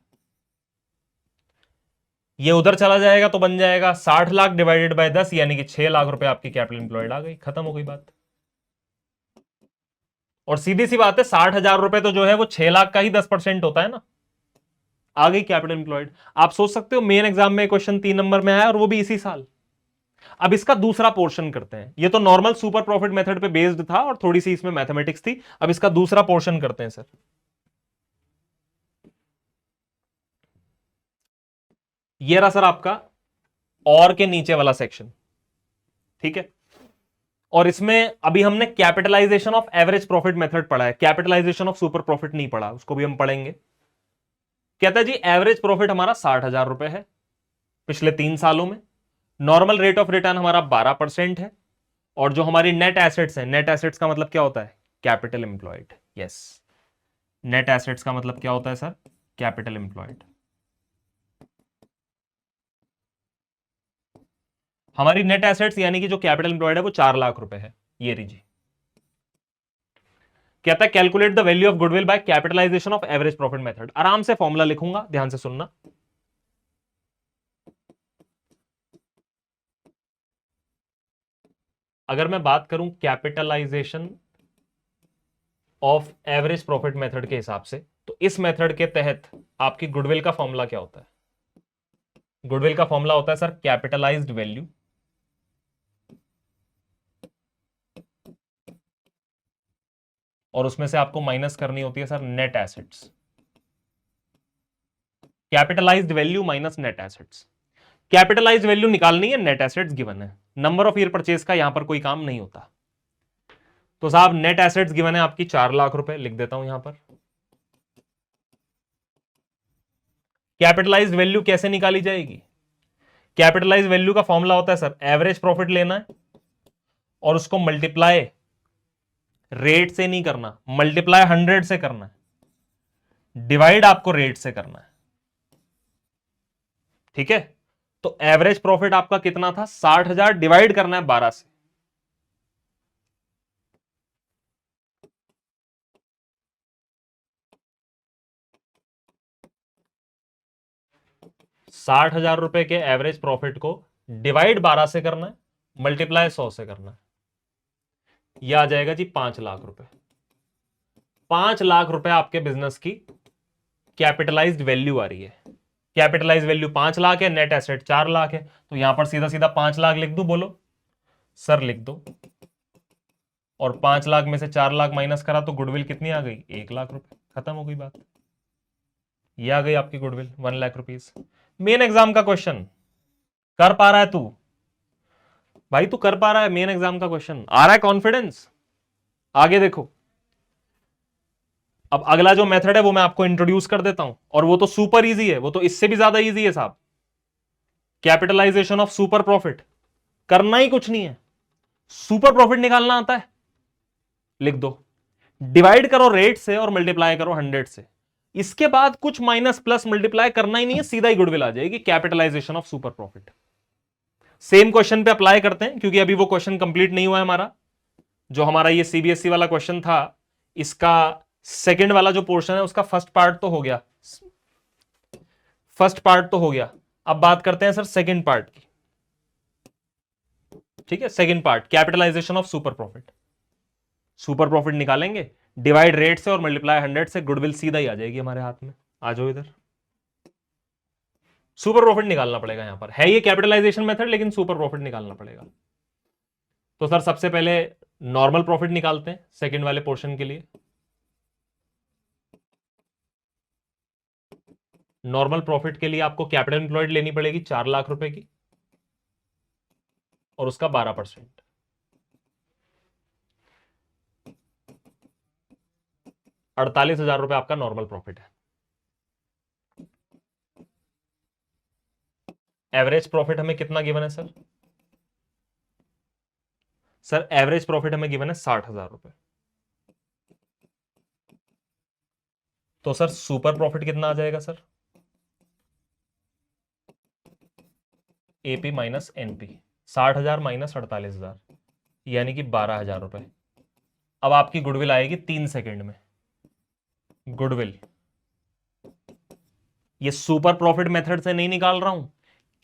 S1: ये उधर चला जाएगा तो बन जाएगा 60 लाख डिवाइडेड बाय 10, यानी कि 6 लाख रुपए आपकी कैपिटल एम्प्लॉयड आ गई, खत्म हो गई बात। और सीधी सी बात है, 60,000 रुपए तो जो है वो 6 लाख का ही 10% होता है ना, आ गई कैपिटल एम्प्लॉयड। आप सोच सकते हो मेन एग्जाम में क्वेश्चन 3 नंबर में आया और वो भी इसी साल। अब इसका दूसरा पोर्शन करते हैं, ये तो नॉर्मल सुपर प्रॉफिट मेथड पे बेस्ड था और थोड़ी सी इसमें मैथमेटिक्स थी। अब इसका दूसरा पोर्शन करते हैं सर। ये रहा सर आपका और के नीचे वाला सेक्शन, ठीक है। और इसमें अभी हमने capitalisation of average profit method पढ़ा है, कैपिटलाइजेशन ऑफ सुपर प्रॉफिट नहीं पढ़ा, उसको भी हम पढ़ेंगे। कहता है जी एवरेज प्रॉफिट हमारा 60,000 रुपए है पिछले 3 सालों में, नॉर्मल रेट ऑफ रिटर्न हमारा 12% है, और जो हमारी नेट एसेट्स है, नेट एसेट्स का मतलब क्या होता है, capital employed. Yes, net assets का मतलब क्या होता है सर, कैपिटल एम्प्लॉयड। हमारी नेट एसेट्स यानी कि जो कैपिटल एम्प्लॉयड है वो 4 लाख रुपए है, ये लीजिए। कहता है calculate the value of goodwill by capitalisation of average profit method. आराम से फॉर्मूला लिखूंगा, ध्यान से सुनना। अगर मैं बात करूं capitalisation of average profit method के हिसाब से, तो इस मेथड के तहत आपकी गुडविल का फॉर्मूला क्या होता है? गुडविल का फॉर्मूला होता है सर कैपिटलाइज्ड वैल्यू और उसमें से आपको माइनस करनी होती है sir net assets. Capitalised value minus net assets. Capitalised value निकालनी है, नेट एसेट्स गिवन है। नंबर ऑफ ईयर परचेज का यहां पर कोई काम नहीं होता। तो साहब नेट एसेट्स गिवन है आपकी 4 लाख रुपए, लिख देता हूं यहां पर। कैपिटलाइज्ड वैल्यू कैसे निकाली जाएगी? कैपिटलाइज्ड वैल्यू का फॉर्मूला होता है सर एवरेज प्रॉफिट लेना है और उसको मल्टीप्लाई रेट से नहीं करना, मल्टीप्लाई 100 से करना है, डिवाइड आपको रेट से करना है, ठीक है। तो एवरेज प्रॉफिट आपका कितना था, 60,000, डिवाइड करना है 12 से। ₹60,000 के एवरेज प्रॉफिट को डिवाइड 12 से करना है, मल्टीप्लाई 100 से करना है, यह आ जाएगा जी 5 लाख रुपए। 5 लाख रुपए आपके बिजनेस की कैपिटलाइज्ड वैल्यू आ रही है। कैपिटलाइज्ड वैल्यू 5 लाख है, नेट एसेट 4 लाख है, तो यहां पर सीधा सीधा 5 लाख लिख दूं, बोलो सर लिख दो। और 5 लाख में से 4 लाख माइनस करा तो गुडविल कितनी आ गई, 1 लाख रुपए, खत्म हो गई बात। ये आ गई आपकी goodwill 1 lakh rupees. Main exam का क्वेश्चन कर पा रहा है तू भाई, तू कर पा रहा है, मेन एग्जाम का क्वेश्चन आ रहा है, कॉन्फिडेंस। आगे देखो, अब अगला जो मेथड है वो मैं आपको इंट्रोड्यूस कर देता हूं, और वो तो सुपर इजी है, वो तो इससे भी ज्यादा इजी है साहब। कैपिटलाइजेशन ऑफ सुपर प्रॉफिट, करना ही कुछ नहीं है, सुपर प्रॉफिट निकालना आता है, लिख दो, डिवाइड करो रेट से और मल्टीप्लाई करो 100 से। इसके बाद कुछ माइनस प्लस मल्टीप्लाई करना ही नहीं है, सीधा ही गुडविल आ जाएगी, capitalisation of super profit. Same question पे अप्लाई करते हैं, क्योंकि अभी वो क्वेश्चन कंप्लीट नहीं हुआ है हमारा। जो हमारा ये सीबीएसई वाला क्वेश्चन था, इसका सेकंड वाला जो पोर्शन है उसका फर्स्ट पार्ट तो हो गया, फर्स्ट पार्ट तो हो गया। अब बात करते हैं सर सेकंड पार्ट की, ठीक है। Second part capitalisation of super profit. Super profit निकालेंगे, डिवाइड रेट से और मल्टीप्लाई 100 से, गुडविल सीधा ही आ जाएगी हमारे हाथ में। आ जाओ इधर, सुपर प्रॉफिट निकालना पड़ेगा। यहां पर है ये कैपिटलाइजेशन मेथड, लेकिन सुपर प्रॉफिट निकालना पड़ेगा। तो सर सबसे पहले नॉर्मल प्रॉफिट निकालते हैं सेकंड वाले पोर्शन के लिए। नॉर्मल प्रॉफिट के लिए आपको कैपिटल एम्प्लॉयड लेनी पड़ेगी 4 लाख रुपए की, और उसका 12%। 48,000 रुपए आपका नॉर्मल प्रॉफिट है। एवरेज प्रॉफिट हमें कितना गिवन है सर? सर एवरेज प्रॉफिट हमें गिवन है 60,000 रुपए। तो सर सुपर प्रॉफिट कितना आ जाएगा sir? AP minus NP, 60,000 minus 48,000, यानी कि 12,000 रुपए। अब आपकी गुडविल आएगी 3 सेकंड में। गुडविल ये सुपर प्रॉफिट मेथड से नहीं निकाल रहा हूं,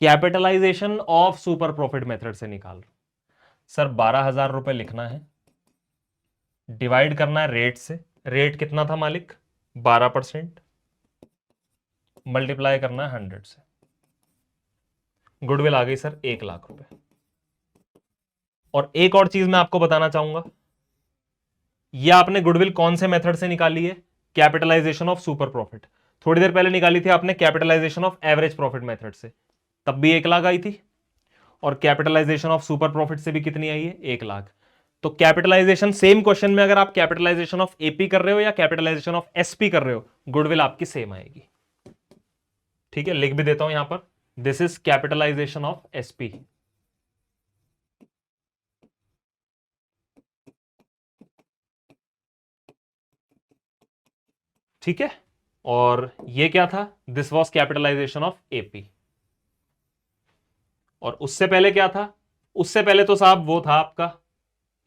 S1: capitalisation of super profit method से निकाल रहा हूं। सर 12,000 रुपए लिखना है, डिवाइड करना है रेट से, रेट कितना था मालिक, 12%, मल्टीप्लाई करना है 100 से। गुडविल आ गई सर 1 लाख रुपए। और एक और चीज मैं आपको बताना चाहूंगा, यह आपने गुडविल कौन से मेथड से निकाली है? Capitalisation of super profit. थोड़ी देर पहले निकाली थी आपने capitalisation of average profit method से। तब भी 1 लाख आई थी, और कैपिटलाइजेशन ऑफ सुपर प्रॉफिट से भी कितनी आई है, 1 लाख। तो कैपिटलाइजेशन, सेम क्वेश्चन में अगर आप कैपिटलाइजेशन ऑफ एपी कर रहे हो या कैपिटलाइजेशन ऑफ एसपी कर रहे हो, गुडविल आपकी सेम आएगी। ठीक है, लिख भी देता हूं यहां पर, this is capitalisation of SP. ठीक है, और ये क्या था, this was capitalisation of AP. और उससे पहले क्या था, उससे पहले तो साहब वो था आपका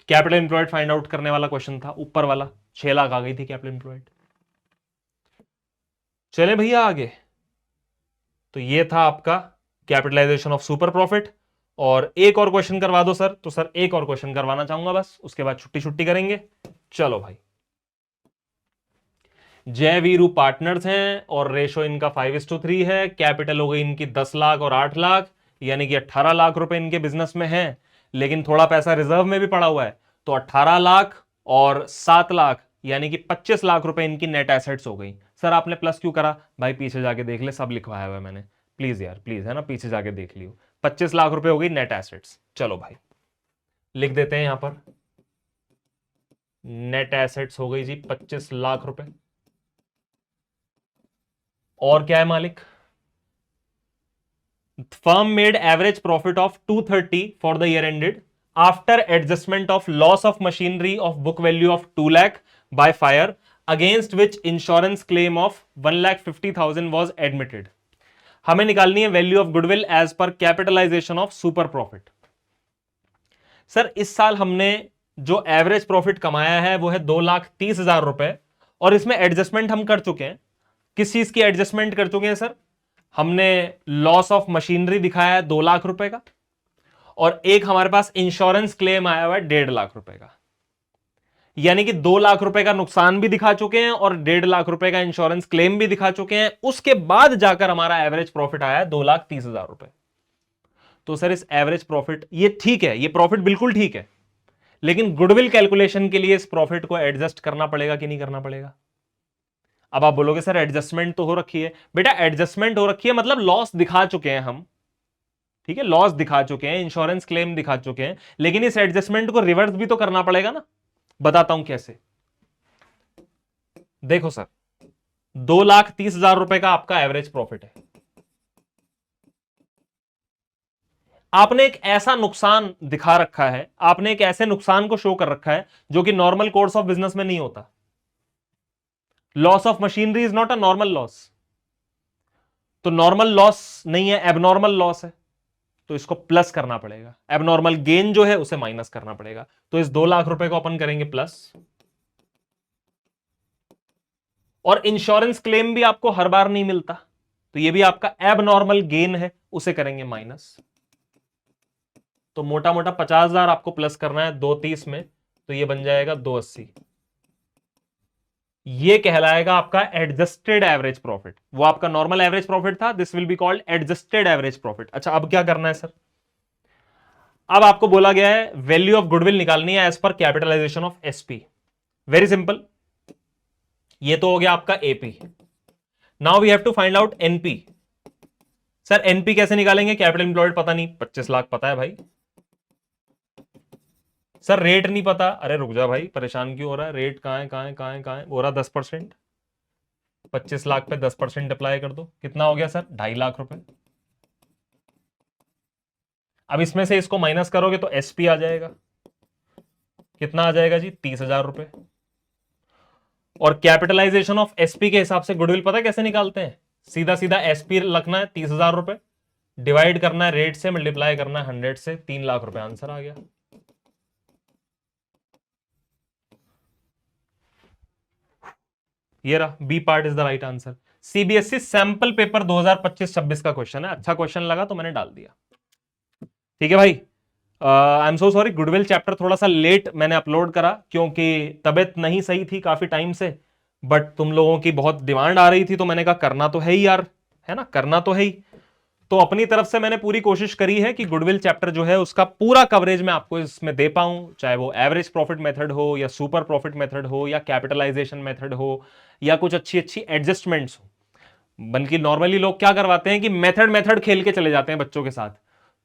S1: कैपिटल एम्प्लॉयड फाइंड आउट करने वाला क्वेश्चन था, ऊपर वाला 6 लाख आ गई थी कैपिटल एम्प्लॉयड। चले भैया आगे, तो ये था आपका कैपिटलाइजेशन ऑफ सुपर प्रॉफिट। और एक और क्वेश्चन करवा दो सर, तो सर एक और क्वेश्चन करवाना चाहूंगा बस, उसके बाद छुट्टी छुट्टी करेंगे। चलो भाई, जय वीरू पार्टनर्स हैं और रेशो इनका 5:3 है, कैपिटल हो गई इनकी 10 लाख और 8 लाख, यानी कि 18 लाख रुपए इनके बिजनेस में है, लेकिन थोड़ा पैसा रिजर्व में भी पड़ा हुआ है, तो 18 लाख और 7 लाख यानी कि 25 लाख रुपए इनकी नेट एसेट्स हो गई। सर आपने प्लस क्यों करा भाई, पीछे जाके देख ले, सब लिखवाया हुआ है मैंने, प्लीज यार प्लीज, है ना, पीछे जाके देख लियो। 25 लाख रुपए हो गई नेट एसेट्स। चलो भाई लिख देते हैं यहां पर, नेट एसेट्स हो गई जी 25 लाख रुपए। और क्या है मालिक, firm made average profit of 230 for the year ended after adjustment of loss of machinery of book value of 2 lakh by fire against which insurance claim of 1,50,000 was admitted. हमें निकालनी है value of goodwill as per capitalisation of super profit. Sir इस साल हमने जो average profit कमाया है वो है 2,30,000 रुपए, और इसमें एडजस्टमेंट हम कर चुके हैं। किस चीज की एडजस्टमेंट कर चुके हैं सर, हमने लॉस ऑफ मशीनरी दिखाया है 2 लाख रुपए का, और एक हमारे पास इंश्योरेंस क्लेम आया हुआ है 1.5 लाख रुपए का, यानी कि 2 लाख रुपए का नुकसान भी दिखा चुके हैं और 1.5 लाख रुपए का इंश्योरेंस क्लेम भी दिखा चुके हैं। उसके बाद जाकर हमारा एवरेज प्रॉफिट आया है 2,30,000 रुपए। तो सर इस एवरेज प्रॉफिट, ये ठीक है, ये प्रॉफिट बिल्कुल ठीक है, लेकिन गुडविल कैलकुलेशन के लिए इस प्रॉफिट को एडजस्ट करना पड़ेगा कि नहीं करना पड़ेगा। अब आप बोलोगे सर एडजस्टमेंट तो हो रखी है, बेटा एडजस्टमेंट हो रखी है मतलब लॉस दिखा चुके हैं हम, ठीक है, लॉस दिखा चुके हैं, इंश्योरेंस क्लेम दिखा चुके हैं, लेकिन इस एडजस्टमेंट को रिवर्स भी तो करना पड़ेगा ना। बताता हूं कैसे। देखो सर 2,30,000 रुपए का आपका एवरेज प्रॉफिट है, आपने एक ऐसा नुकसान दिखा रखा है, आपने एक ऐसे नुकसान को शो कर रखा है जो कि नॉर्मल कोर्स ऑफ बिजनेस में नहीं होता। Loss of machinery is not a normal loss, तो नॉर्मल लॉस नहीं है, एबनॉर्मल लॉस है, तो इसको प्लस करना पड़ेगा। एबनॉर्मल गेन जो है उसे माइनस करना पड़ेगा, तो इस 2 लाख रुपए को अपन करेंगे प्लस, और इंश्योरेंस क्लेम भी आपको हर बार नहीं मिलता, तो ये भी आपका एबनॉर्मल गेन है, उसे करेंगे माइनस। तो मोटा मोटा 50,000 आपको प्लस करना है 230 में, तो ये बन जाएगा 280। ये कहलाएगा आपका एडजस्टेड एवरेज प्रॉफिट। वो आपका नॉर्मल एवरेज प्रॉफिट था, this will be called adjusted average profit. अच्छा अब क्या करना है सर, अब आपको बोला गया है वैल्यू ऑफ गुडविल निकालनी है as per capitalisation of SP. Very simple, ये तो हो गया आपका AP. Now we have to find out NP. Sir NP कैसे निकालेंगे, कैपिटल एम्प्लॉयड पता नहीं, 25 लाख पता है भाई। सर रेट नहीं पता, अरे रुक जा भाई, परेशान क्यों हो रहा है, रेट कहां है कहां है कहां है कहां है, हो रहा 10%, 25 लाख पे 10% अप्लाई कर दो, कितना हो गया सर 2.5 लाख रुपए। अब इसमें से इसको माइनस करोगे तो एसपी आ जाएगा, कितना आ जाएगा जी 30,000 रुपए। और कैपिटलाइजेशन ऑफ एसपी के हिसाब से गुडविल पता कैसे निकालते हैं, सीधा सीधा एसपी रखना है 30,000 रुपए, डिवाइड करना है रेट से, मल्टीप्लाई करना है 100 से, 3 लाख रुपए आंसर आ गया। ये रहा, B part is the right answer. CBSE sample paper 2025-26 का क्वेश्चन है, अच्छा क्वेश्चन लगा तो मैंने डाल दिया। ठीक है भाई, I am so sorry, goodwill chapter थोड़ा सा लेट मैंने अपलोड करा क्योंकि तबीयत नहीं सही थी काफी टाइम से, बट तुम लोगों की बहुत डिमांड आ रही थी तो मैंने कहा करना तो है ही यार, है ना, करना तो है ही। तो अपनी तरफ से मैंने पूरी कोशिश करी है कि गुडविल चैप्टर जो है उसका पूरा कवरेज मैं आपको इसमें दे पाऊं, चाहे वो एवरेज प्रॉफिट मेथड हो या सुपर प्रॉफिट मेथड हो या कैपिटलाइजेशन मेथड हो या कुछ अच्छी अच्छी एडजस्टमेंट्स हो। बल्कि नॉर्मली लोग क्या करवाते हैं कि मेथड मेथड खेल के चले जाते हैं बच्चों के साथ।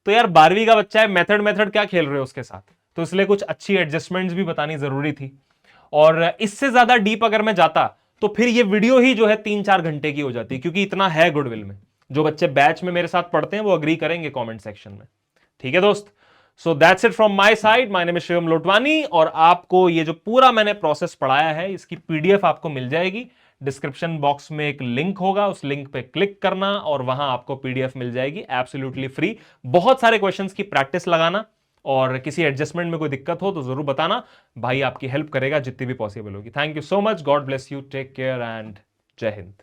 S1: तो यार 12वीं का बच्चा है, मेथड मेथड क्या खेल रहे हो उसके साथ? तो इसलिए कुछ अच्छी एडजस्टमेंट्स भी बतानी जरूरी थी। और इससे ज्यादा डीप अगर मैं जाता तो फिर ये वीडियो ही जो है 3-4 घंटे की हो जाती, क्योंकि इतना है गुडविल में। जो बच्चे बैच में मेरे साथ पढ़ते हैं वो अग्री करेंगे कमेंट सेक्शन में। ठीक है दोस्त, so that's it from my side. My name is Shivam Lotwani, और आपको ये जो पूरा मैंने प्रोसेस पढ़ाया है इसकी पीडीएफ आपको मिल जाएगी। डिस्क्रिप्शन बॉक्स में एक लिंक होगा, उस लिंक पे क्लिक करना और वहां आपको पीडीएफ मिल जाएगी एब्सोल्युटली फ्री। बहुत सारे क्वेश्चंस की प्रैक्टिस लगाना, और किसी एडजस्टमेंट में कोई दिक्कत हो तो जरूर बताना, भाई आपकी हेल्प करेगा जितनी भी पॉसिबल होगी। Thank you so much, god bless you, take care and जय हिंद।